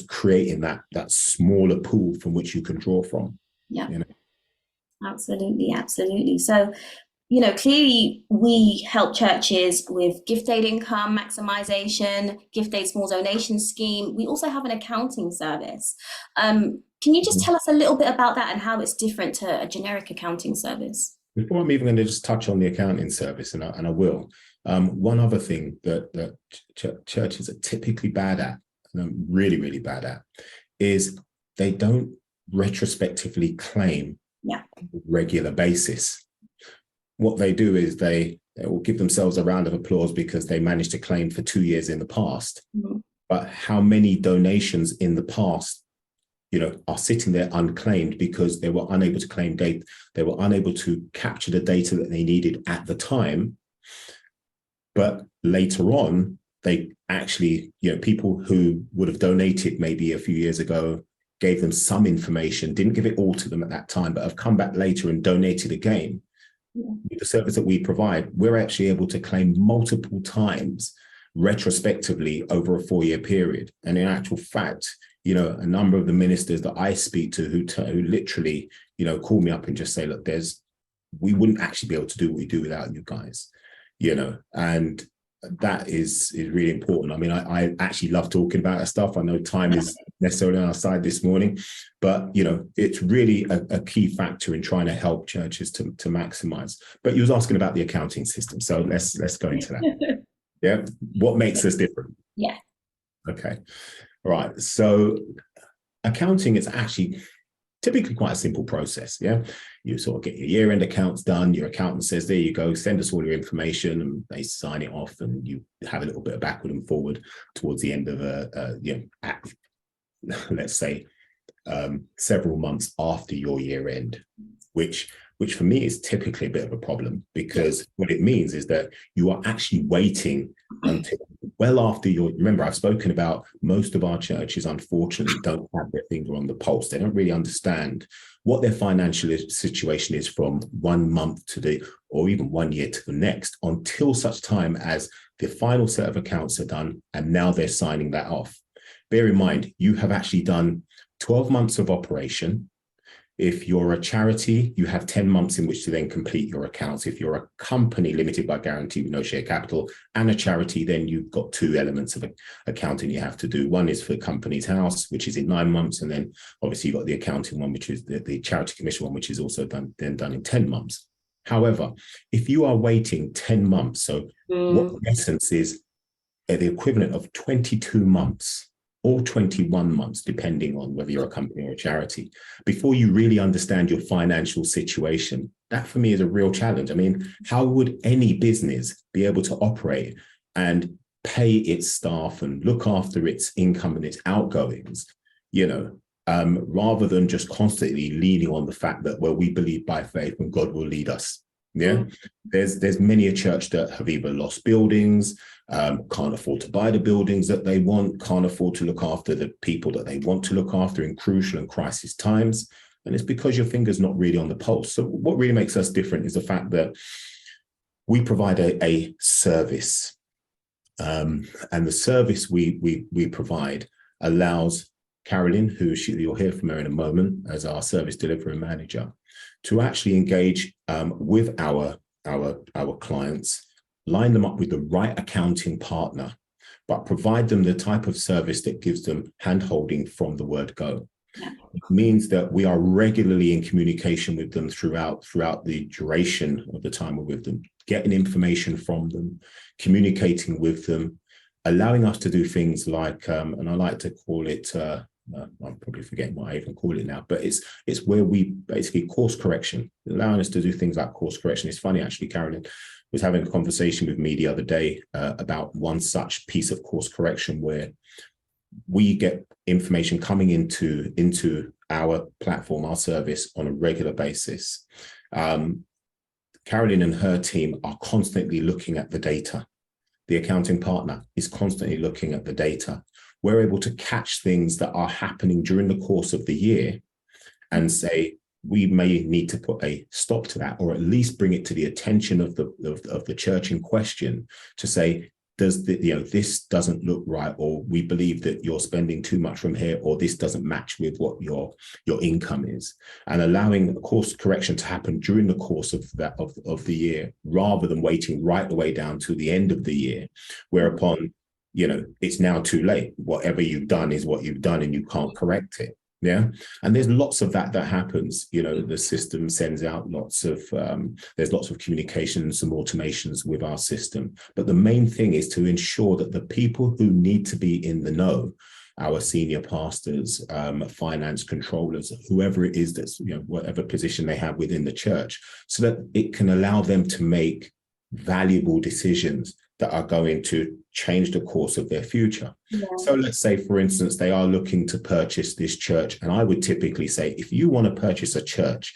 creating that smaller pool from which you can draw from.
Yeah,
you know?
Absolutely. So, you know, clearly we help churches with gift aid income maximization, gift aid small donation scheme. We also have an accounting service. Can you just tell us a little bit about that and how it's different to a generic accounting service?
Before I'm even going to just touch on the accounting service, and I will, one other thing that churches are typically bad at, and I'm really, really bad at, is they don't retrospectively claim on a regular basis. What they do is they will give themselves a round of applause because they managed to claim for 2 years in the past. But how many donations in the past, are sitting there unclaimed because they were unable to claim data, they were unable to capture the data that they needed at the time. But later on, they actually, people who would have donated maybe a few years ago, gave them some information, didn't give it all to them at that time, but have come back later and donated again. With the service that we provide, we're actually able to claim multiple times retrospectively over a 4-year period. And in actual fact, a number of the ministers that I speak to who literally, call me up and just say, look, we wouldn't actually be able to do what we do without you guys, and that is really important. I mean, I actually love talking about that stuff. I know time is necessarily on our side this morning, but it's really a key factor in trying to help churches to maximize. But you was asking about the accounting system, so let's go into that. Yeah, what makes us different?
Yeah.
Okay. All right. So accounting is actually typically quite a simple process. Yeah. You sort of get your year-end accounts done. Your accountant says, there you go, send us all your information, and they sign it off, and you have a little bit of backward and forward towards the end of let's say several months after your year end, which for me is typically a bit of a problem, because what it means is that you are actually waiting until well after remember, I've spoken about most of our churches, unfortunately, don't have their finger on the pulse. They don't really understand what their financial situation is from 1 month or even 1 year to the next, until such time as the final set of accounts are done, and now they're signing that off. Bear in mind, you have actually done 12 months of operation. If you're a charity, you have 10 months in which to then complete your accounts. If you're a company limited by guarantee with no share capital and a charity, then you've got 2 elements of accounting you have to do. One is for the company's house, which is in 9 months. And then obviously you've got the accounting one, which is the charity commission one, which is also done in 10 months. However, if you are waiting 10 months, so what in essence is the equivalent of 22 months, or 21 months, depending on whether you're a company or a charity, before you really understand your financial situation, that for me is a real challenge. I mean, how would any business be able to operate and pay its staff and look after its income and its outgoings, rather than just constantly leaning on the fact that, well, we believe by faith and God will lead us. Yeah, there's many a church that have either lost buildings, can't afford to buy the buildings that they want, can't afford to look after the people that they want to look after in crucial and crisis times. And it's because your finger's not really on the pulse. So what really makes us different is the fact that we provide a service. And the service we provide allows Carolyn, who you'll hear from her in a moment, as our service delivery manager, to actually engage with our clients, line them up with the right accounting partner, but provide them the type of service that gives them hand-holding from the word go. It means that we are regularly in communication with them throughout the duration of the time we're with them, getting information from them, communicating with them, allowing us to do things like, and I like to call it, I'm probably forgetting what I even call it now, but it's where we basically course correction, allowing us to do things like course correction. It's funny, actually, Carolyn was having a conversation with me the other day about one such piece of course correction where we get information coming into our platform, our service, on a regular basis. Carolyn and her team are constantly looking at the data. The accounting partner is constantly looking at the data. We're able to catch things that are happening during the course of the year and say, we may need to put a stop to that, or at least bring it to the attention of the church in question to say, this doesn't look right, or we believe that you're spending too much from here, or this doesn't match with what your income is, and allowing a course correction to happen during the course of the year, rather than waiting right the way down to the end of the year, whereupon it's now too late. Whatever you've done is what you've done, and you can't correct it. Yeah. And there's lots of that happens. The system sends out there's lots of communication and some automations with our system. But the main thing is to ensure that the people who need to be in the know our senior pastors, finance controllers, whoever it is that's, whatever position they have within the church, so that it can allow them to make valuable decisions that are going to change the course of their future. Yeah. So let's say, for instance, they are looking to purchase this church. And I would typically say, if you want to purchase a church,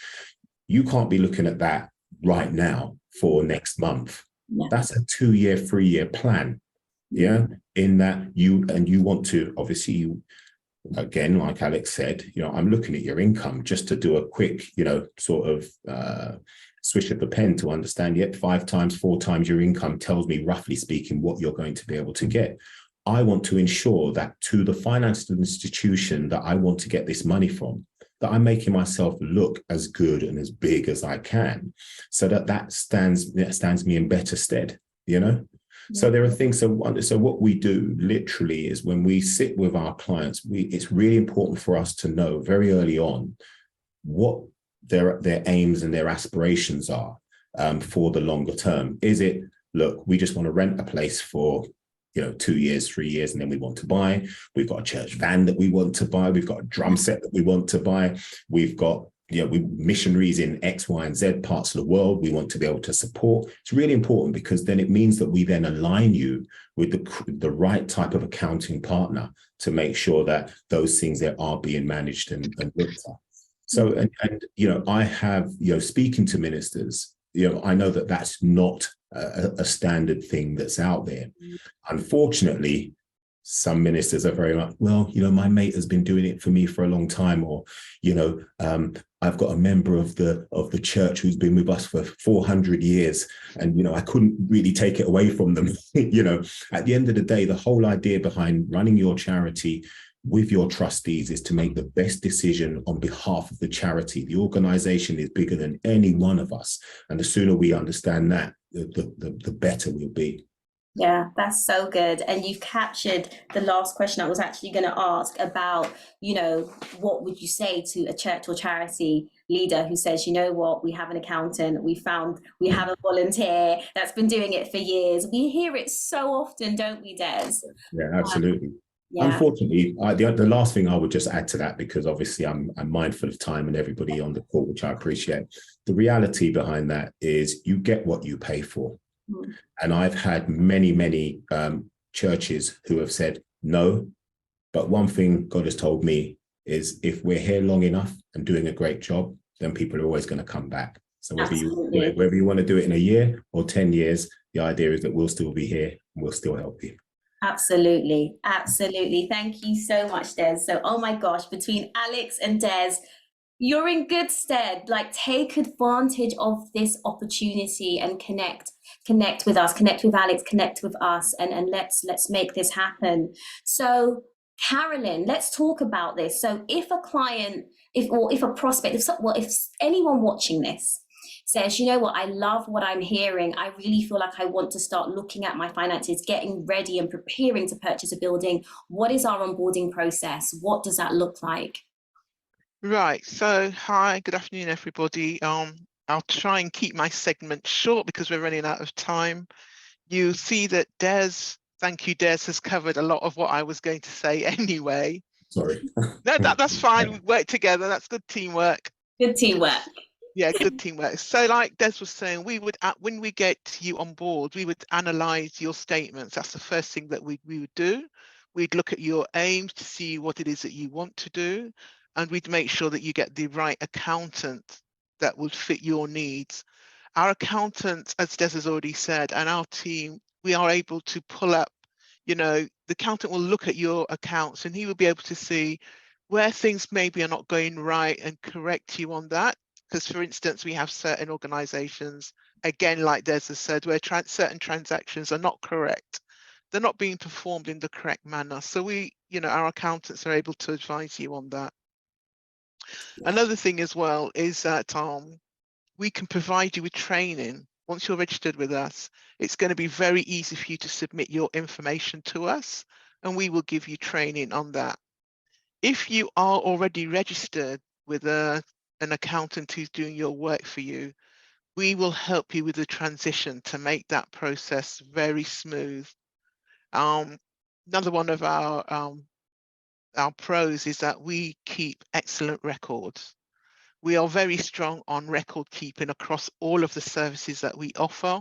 you can't be looking at that right now for next month. Yeah. That's a 2-year, 3-year plan. Yeah. In that you want to, obviously, again, like Alex said, I'm looking at your income just to do a quick, sort of swish of the pen to understand, yet 5 times, 4 times your income tells me, roughly speaking, what you're going to be able to get. I want to ensure that to the financial institution that I want to get this money from, that I'm making myself look as good and as big as I can, so that stands me in better stead, Yeah. So there are things. So what we do literally is, when we sit with our clients, it's really important for us to know very early on what their aims and their aspirations are for the longer term. Is it, look, we just want to rent a place for 2 years, 3 years, and then we want to buy. We've got a church van that we want to buy. We've got a drum set that we want to buy. We've got we missionaries in X, Y, and Z parts of the world we want to be able to support. It's really important, because then it means that we then align you with the right type of accounting partner to make sure that those things there are being managed and looked at. So, and I have, speaking to ministers, I know that that's not a standard thing that's out there. Unfortunately, some ministers are very much, well, my mate has been doing it for me for a long time, or, I've got a member of the church who's been with us for 400 years, and, I couldn't really take it away from them. At the end of the day, the whole idea behind running your charity with your trustees is to make the best decision on behalf of the charity. The organization is bigger than any one of us. And the sooner we understand that, the better we'll be.
Yeah, that's so good. And you've captured the last question I was actually going to ask about, what would you say to a church or charity leader who says, what, we have an accountant, we have a volunteer that's been doing it for years. We hear it so often, don't we, Des?
Yeah, absolutely. Yeah. Unfortunately, the last thing I would just add to that, because obviously I'm mindful of time and everybody on the call, which I appreciate. The reality behind that is you get what you pay for. And I've had many churches who have said no, but one thing God has told me is, if we're here long enough and doing a great job, then people are always going to come back. So whether you want to do it in a year or 10 years, the idea is that we'll still be here and we'll still help you.
Absolutely. Thank you so much, Des. So, oh my gosh, between Alex and Des, you're in good stead. Take advantage of this opportunity and connect with us, connect with Alex, connect with us, and let's make this happen. So, Carolyn, let's talk about this. So, if a client, if a prospect, if anyone watching this says, what, I love what I'm hearing, I really feel like I want to start looking at my finances, getting ready and preparing to purchase a building, what is our onboarding process? What does that look like?
Right. So, hi, good afternoon, everybody. I'll try and keep my segment short because we're running out of time. You see that thank you, Des, has covered a lot of what I was going to say anyway.
Sorry.
No, that's fine. We work together. That's good teamwork.
Good teamwork.
Yeah, good teamwork. So like Des was saying, when we get you on board, we would analyze your statements. That's the first thing that we would do. We'd look at your aims to see what it is that you want to do. And we'd make sure that you get the right accountant that would fit your needs. Our accountants, as Des has already said, and our team, we are able to pull up, the accountant will look at your accounts and he will be able to see where things maybe are not going right and correct you on that. Because, for instance, we have certain organizations, again, like Des has said, where certain transactions are not correct. They're not being performed in the correct manner. So our accountants are able to advise you on that. Another thing as well is that we can provide you with training. Once you're registered with us, it's going to be very easy for you to submit your information to us, and we will give you training on that. If you are already registered with an accountant who's doing your work for you, we will help you with the transition to make that process very smooth. Another one of our our pros is that we keep excellent records. We are very strong on record keeping across all of the services that we offer.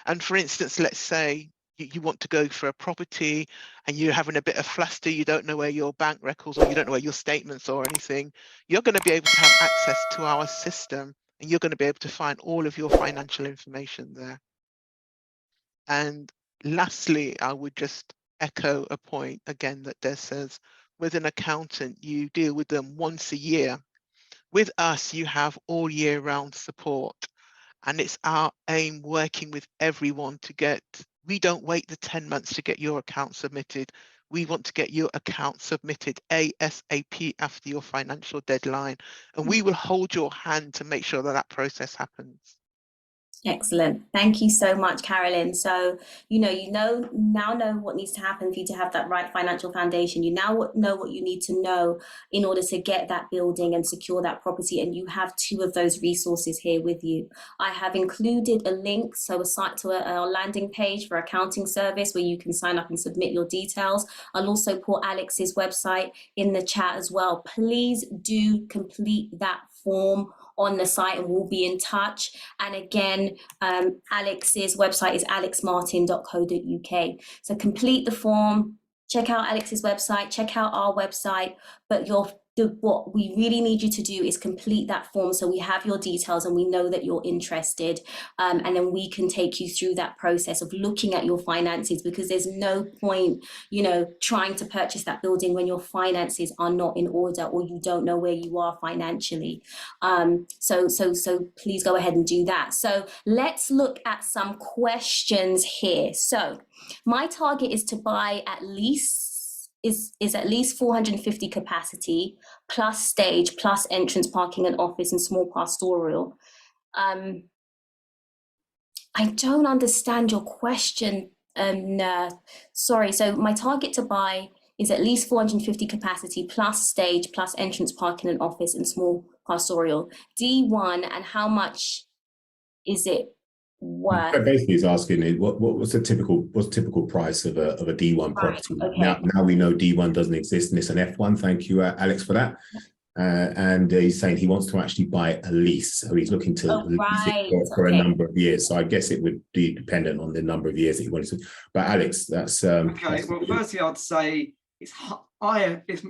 And for instance, let's say you want to go for a property and you're having a bit of fluster, you don't know where your bank records or you don't know where your statements or anything, you're going to be able to have access to our system and you're going to be able to find all of your financial information there. And lastly, I would just echo a point again that Des says, with an accountant, you deal with them once a year. With us, you have all year round support. And it's our aim working with everyone to get, we don't wait the 10 months to get your account submitted. We want to get your account submitted ASAP after your financial deadline. And we will hold your hand to make sure that that process happens.
Excellent. Thank you so much, Carolyn. So, you now know what needs to happen for you to have that right financial foundation. You now know what you need to know in order to get that building and secure that property. And you have two of those resources here with you. I have included a link, so a site to a landing page for accounting service where you can sign up and submit your details. I'll also put Alex's website in the chat as well. Please do complete that form on the site and we'll be in touch. And again, Alex's website is alexmartin.co.uk. So complete the form, check out Alex's website, check out our website, but what we really need you to do is complete that form so we have your details and we know that you're interested, and then we can take you through that process of looking at your finances, because there's no point, trying to purchase that building when your finances are not in order or you don't know where you are financially. So please go ahead and do that. So let's look at some questions here. So my target is to buy at least at least 450 capacity plus stage plus entrance parking and office and small pastoral. I don't understand your question. Sorry. So my target to buy is at least 450 capacity plus stage plus entrance parking and office and small pastoral. D1, and how much is it worth?
Basically, he's asking what's the typical price of a D1 property.
Right, okay.
Now we know D1 doesn't exist and it's an F1. Thank you, Alex, for that. And he's saying he wants to actually buy a lease, so he's looking to lease it for a number of years. So I guess it would be dependent on the number of years that he wanted to. But Alex, that's
okay. Well, firstly, I'd say it's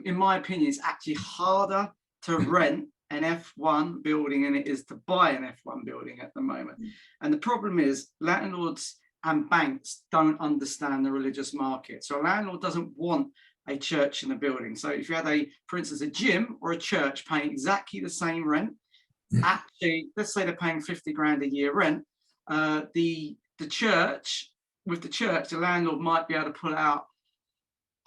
in my opinion, it's actually harder to rent an F1 building than it is to buy an F1 building at the moment. And the problem is landlords and banks don't understand the religious market. So a landlord doesn't want a church in the building. So if you had for instance, a gym or a church paying exactly the same rent, actually, let's say they're paying 50 grand a year rent, the church, the landlord might be able to pull out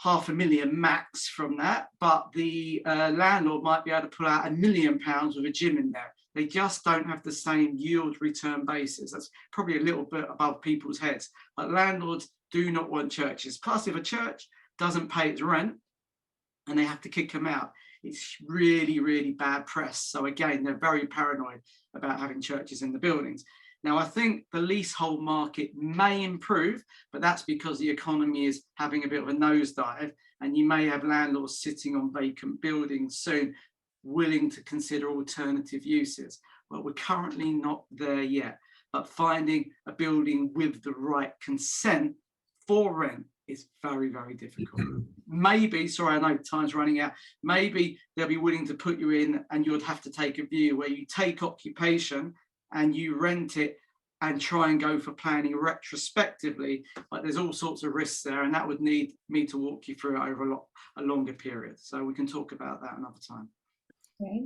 £500,000 max from that, but the landlord might be able to pull out £1 million with a gym in there. They just don't have the same yield return basis. That's probably a little bit above people's heads, but landlords do not want churches. Plus, if a church doesn't pay its rent and they have to kick them out, it's really, really bad press. So again, they're very paranoid about having churches in the buildings. Now, I think the leasehold market may improve, but that's because the economy is having a bit of a nosedive, and you may have landlords sitting on vacant buildings soon, willing to consider alternative uses. Well, we're currently not there yet, but finding a building with the right consent for rent is very, very difficult. Maybe, sorry, I know time's running out, maybe they'll be willing to put you in and you'd have to take a view where you take occupation and you rent it and try and go for planning retrospectively, but there's all sorts of risks there, and that would need me to walk you through it over a longer period. So we can talk about that another time.
Okay.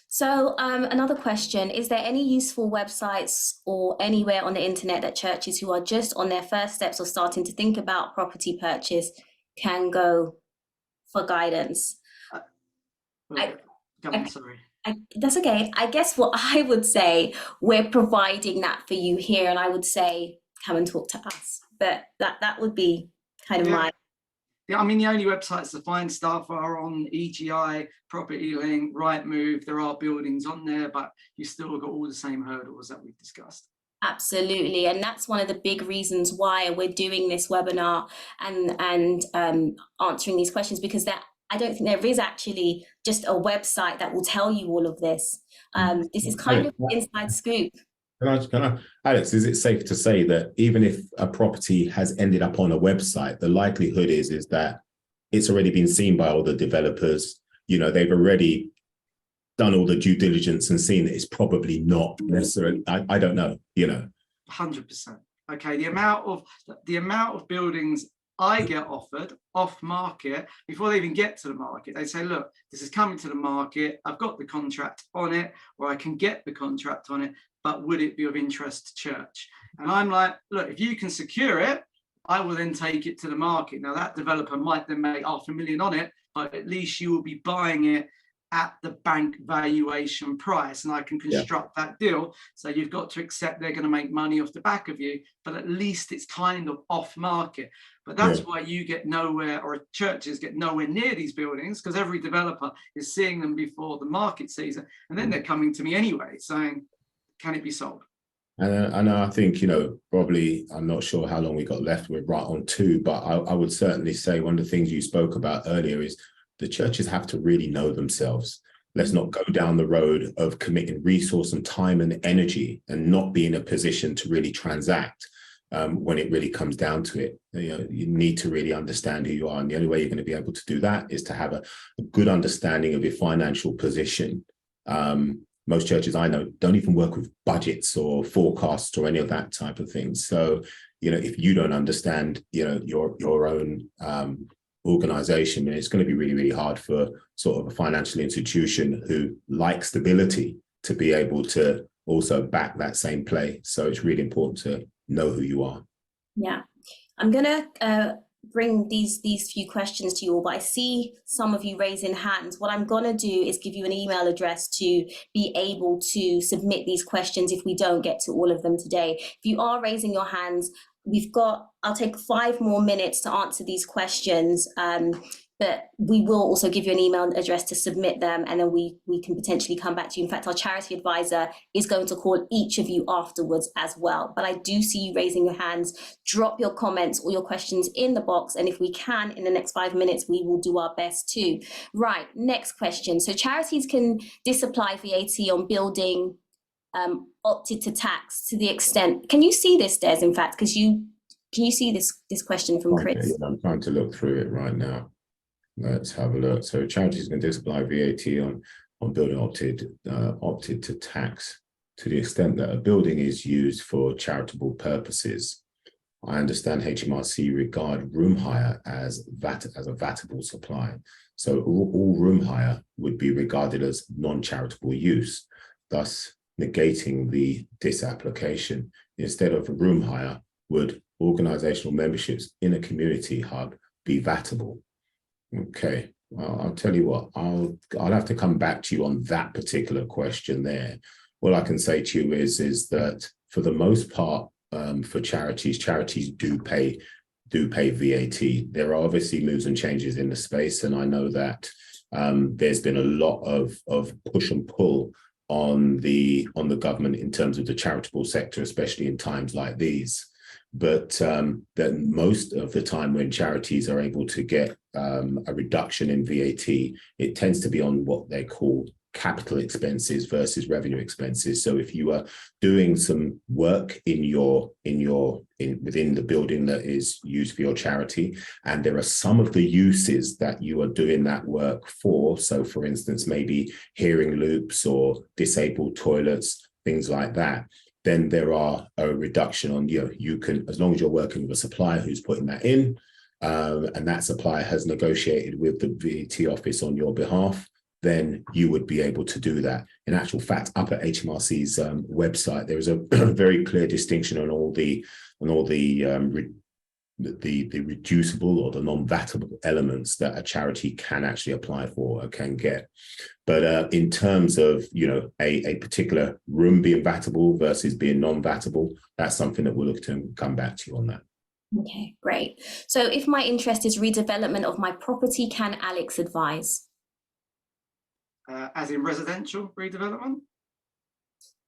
So another question, is there any useful websites or anywhere on the internet that churches who are just on their first steps or starting to think about property purchase can go for guidance?
Sorry.
That's okay. I guess what I would say, we're providing that for you here, and I would say come and talk to us. But that would be kind of my.
Yeah, I mean, the only websites to find stuff are on EGI, Property Link, Rightmove. There are buildings on there, but you still got all the same hurdles that we've discussed.
Absolutely, and that's one of the big reasons why we're doing this webinar and answering these questions, because that I don't think there is actually just a website that will tell you all of this. This is kind of an inside scoop.
Alex, is it safe to say that even if a property has ended up on a website, the likelihood is that it's already been seen by all the developers? You know, they've already done all the due diligence and seen that it's probably not necessarily, I don't know, you know.
100%. Okay, the amount of buildings I get offered off market before they even get to the market, they say, look, this is coming to the market, I've got the contract on it, or I can get the contract on it, but would it be of interest to church? And I'm like, look, if you can secure it, I will then take it to the market. Now that developer might then make $500,000 on it, but at least you will be buying it at the bank valuation price, and I can construct that deal. So you've got to accept they're going to make money off the back of you, but at least it's kind of off market. But that's why you get nowhere, or churches get nowhere near these buildings, because every developer is seeing them before the market sees it, and then they're coming to me anyway saying, can it be sold?
And I think, you know, probably, I'm not sure how long we got left, we're right on 2, but I would certainly say one of the things you spoke about earlier is the churches have to really know themselves. Let's not go down the road of committing resource and time and energy and not be in a position to really transact when it really comes down to it. You know, you need to really understand who you are. And the only way you're going to be able to do that is to have a good understanding of your financial position. Most churches I know don't even work with budgets or forecasts or any of that type of thing. So, you know, if you don't understand, you know, your own organization, it's going to be really, really hard for sort of a financial institution who likes stability to be able to also back that same play. So it's really important to know who you are.
Yeah, I'm gonna bring these few questions to you all, but I see some of you raising hands. What I'm gonna do is give you an email address to be able to submit these questions if we don't get to all of them today. If you are raising your hands, I'll take 5 more minutes to answer these questions, but we will also give you an email address to submit them, and then we can potentially come back to you. In fact, our charity advisor is going to call each of you afterwards as well. But I do see you raising your hands. Drop your comments or your questions in the box, and if we can, in the next 5 minutes, we will do our best too. Right, next question. So charities can disapply VAT on building opted to tax to the extent, can you see this, Des, in fact, because can you see this question from Chris?
Okay, I'm trying to look through it right now. Let's have a look. So charities can disapply VAT on building opted to tax to the extent that a building is used for charitable purposes. I understand HMRC regard room hire as a VATable supply. So all room hire would be regarded as non-charitable use, thus negating the disapplication. Instead of room hire, would organizational memberships in a community hub be VATable? Okay, well, I'll tell you what, I'll have to come back to you on that particular question there. All I can say to you is that for the most part, for charities do pay VAT. There are obviously moves and changes in the space, and I know that there's been a lot of push and pull on the government in terms of the charitable sector, especially in times like these. But then most of the time when charities are able to get a reduction in VAT, it tends to be on what they call capital expenses versus revenue expenses. So if you are doing some work within the building that is used for your charity, and there are some of the uses that you are doing that work for, so for instance, maybe hearing loops or disabled toilets, things like that, then there are a reduction on, you can, as long as you're working with a supplier who's putting that in, and that supplier has negotiated with the VAT office on your behalf, then you would be able to do that. In actual fact, up at HMRC's website, there is a very clear distinction on all the reducible or the non-VATable elements that a charity can actually apply for or can get. But in terms of, a particular room being VATable versus being non-VATable, that's something that we'll look to come back to you on that.
Okay, great. So if my interest is redevelopment of my property, can Alex advise?
As in residential redevelopment?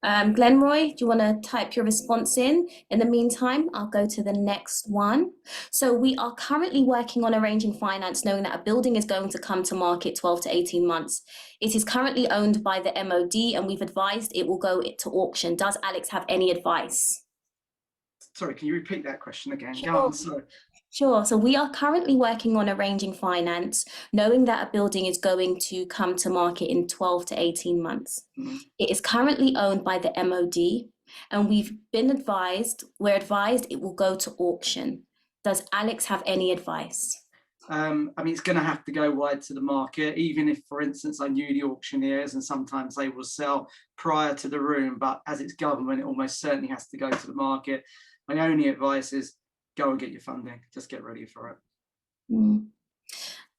Glenroy, do you want to type your response in? In the meantime, I'll go to the next one. So we are currently working on arranging finance, knowing that a building is going to come to market 12 to 18 months. It is currently owned by the MOD, and we've advised it will go to auction. Does Alex have any advice?
Sorry, can you repeat that question again?
Sure.
Go on, sorry.
Sure. So we are currently working on arranging finance, knowing that a building is going to come to market in 12 to 18 months.
Mm-hmm.
It is currently owned by the MOD, and we're advised it will go to auction. Does Alex have any advice?
I mean, it's going to have to go wide to the market, even if, for instance, I knew the auctioneers, and sometimes they will sell prior to the room, but as it's government, it almost certainly has to go to the market. My only advice is go and get your funding. Just get ready for it.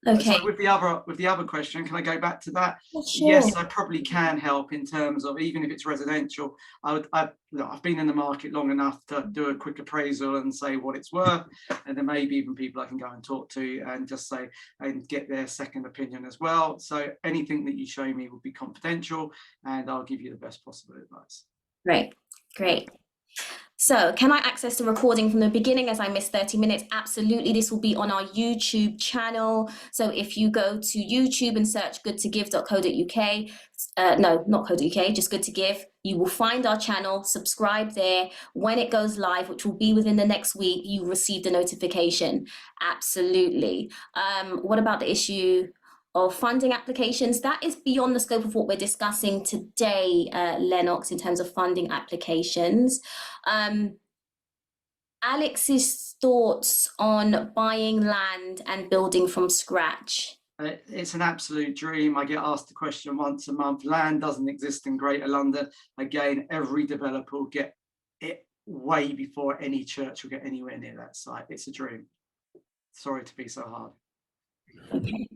Okay.
So with the other question, can I go back to that?
Sure.
Yes, I probably can help in terms of, even if it's residential, I've been in the market long enough to do a quick appraisal and say what it's worth, and then maybe even people I can go and talk to and just say and get their second opinion as well. So anything that you show me will be confidential, and I'll give you the best possible advice.
Great. So can I access the recording from the beginning as I missed 30 minutes? Absolutely. This will be on our YouTube channel. So if you go to YouTube and search goodtogive.co.uk, no, not co.uk, just Good to Give, you will find our channel, subscribe there. When it goes live, which will be within the next week, you receive the notification. Absolutely. What about the issue of funding applications? That is beyond the scope of what we're discussing today, Lennox, in terms of funding applications. Alex's thoughts on buying land and building from scratch.
It's an absolute dream. I get asked the question once a month. Land doesn't exist in Greater London. Again, every developer will get it way before any church will get anywhere near that site. It's a dream. Sorry to be so hard.
Okay.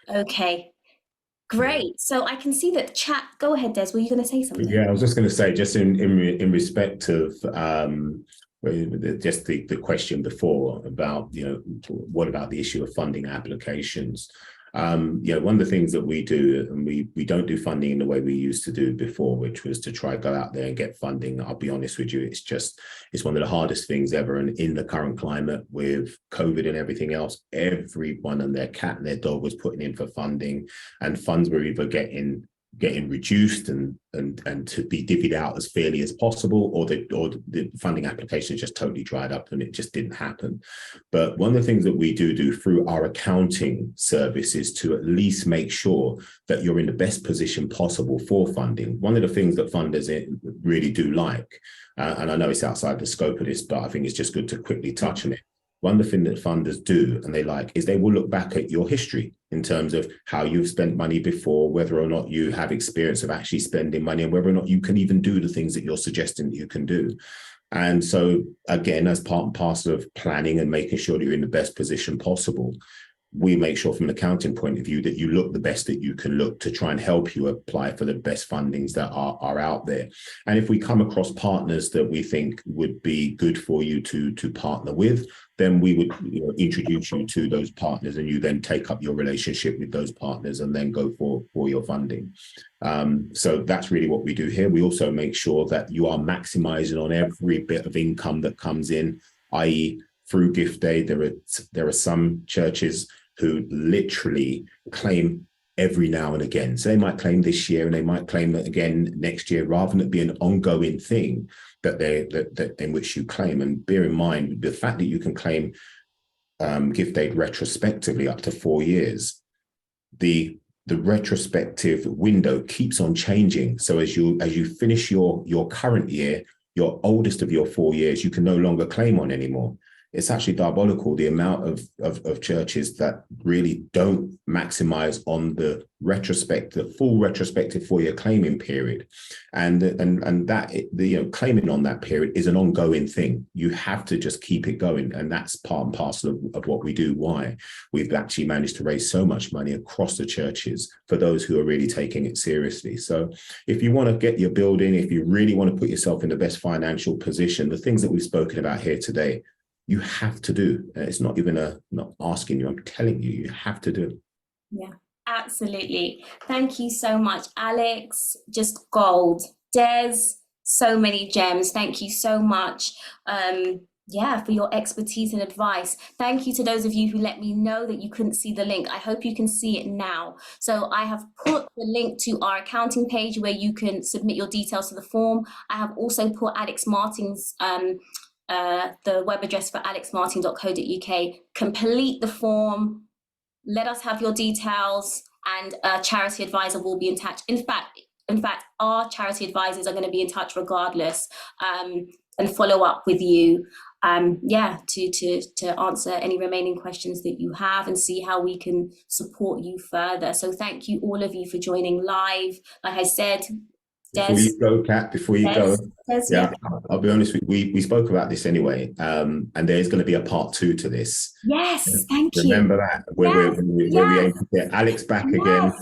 Okay, great. So I can see that chat. Go ahead, Des. Were you going to say something?
Yeah, I was just going to say, just in respect of just the question before about, what about the issue of funding applications? One of the things that we do, and we don't do funding in the way we used to do before, which was to try go out there and get funding. I'll be honest with you, it's one of the hardest things ever. And in the current climate with COVID and everything else, everyone and their cat and their dog was putting in for funding, and funds were either getting reduced and to be divvied out as fairly as possible, or the funding applications just totally dried up and it just didn't happen. But one of the things that we do through our accounting service is to at least make sure that you're in the best position possible for funding. One of the things that funders really do like, and I know it's outside the scope of this, but I think it's just good to quickly touch on it. One of the things that funders do and they like is they will look back at your history in terms of how you've spent money before, whether or not you have experience of actually spending money, and whether or not you can even do the things that you're suggesting that you can do. And so, again, as part and parcel of planning and making sure that you're in the best position possible, we make sure from an accounting point of view that you look the best that you can look to try and help you apply for the best fundings that are out there. And if we come across partners that we think would be good for you to partner with, then we would introduce you to those partners, and you then take up your relationship with those partners and then go for your funding. So that's really what we do here. We also make sure that you are maximizing on every bit of income that comes in, i.e. through gift aid. There are some churches who literally claim every now and again. So they might claim this year and they might claim that again next year, rather than it be an ongoing thing that in which you claim. And bear in mind the fact that you can claim gift aid retrospectively up to 4 years. The retrospective window keeps on changing. So as you finish your current year, your oldest of your 4 years, you can no longer claim on anymore. It's actually diabolical, the amount of churches that really don't maximize on the full retrospective 4-year claiming period. And that claiming on that period is an ongoing thing. You have to just keep it going. And that's part and parcel of what we do, why we've actually managed to raise so much money across the churches for those who are really taking it seriously. So if you want to get your building, if you really want to put yourself in the best financial position, the things that we've spoken about here today, you have to do. It's not even not asking you, I'm telling you, you have to do.
Yeah, Absolutely. Thank you so much, Alex. Just gold. Des, so many gems. Thank you so much. Yeah, for your expertise and advice. Thank you to those of you who let me know that you couldn't see the link. I hope you can see it now. So I have put the link to our accounting page where you can submit your details to the form. I have also put Alex Martin's the web address for alexmartin.co.uk. Complete the form. Let us have your details, and a charity advisor will be in touch. In fact, our charity advisors are going to be in touch regardless, and follow up with you. To answer any remaining questions that you have and see how we can support you further. So thank you, all of you, for joining live. Like I said,
before you go, Kat, yeah, I'll be honest with you, we spoke about this anyway, and there's going to be a part 2 to this.
Yes, thank you.
Remember that, where we aim to get Alex back again.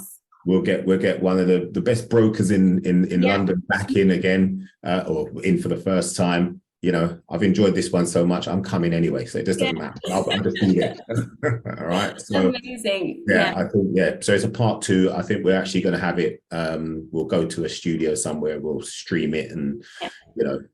We'll get one of the best brokers in London back in again, or in for the first time. You know, I've enjoyed this one so much. I'm coming anyway, so it just doesn't matter. I'll just be there. All right. So
amazing.
I think so it's a part 2. I think we're actually going to have it. We'll go to a studio somewhere. We'll stream it, and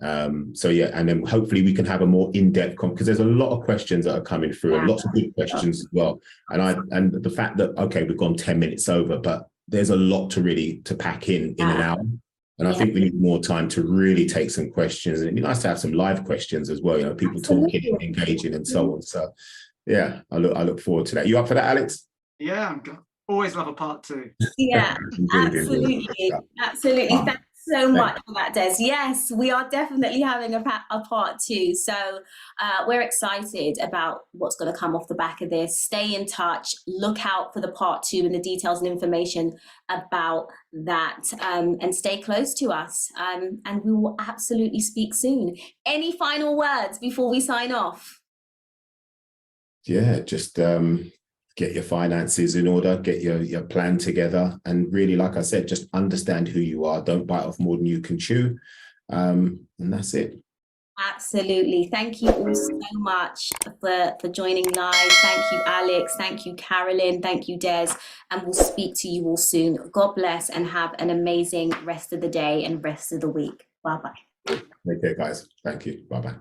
and then hopefully we can have a more in-depth because there's a lot of questions that are coming through, and lots of good questions as well. And the fact that we've gone 10 minutes over, but there's a lot to pack in an hour. And I think we need more time to really take some questions. And it'd be nice to have some live questions as well, you know, people talking, engaging, and so on. So yeah, I look forward to that. You up for that, Alex?
Yeah, always love a part 2.
Yeah, absolutely. Thanks so much for that, Des. Yes, we are definitely having a part 2. So we're excited about what's going to come off the back of this. Stay in touch. Look out for the part 2 and the details and information about that, and stay close to us. And we will absolutely speak soon. Any final words before we sign off?
Yeah, just get your finances in order, get your plan together, and really, like I said, just understand who you are. Don't bite off more than you can chew, and that's it.
Absolutely. Thank you all so much for joining live. Thank you, Alex. Thank you, Carolyn. Thank you, Des. And we'll speak to you all soon. God bless, and have an amazing rest of the day and rest of the week. Bye-bye.
Take care, guys. Thank you. Bye-bye.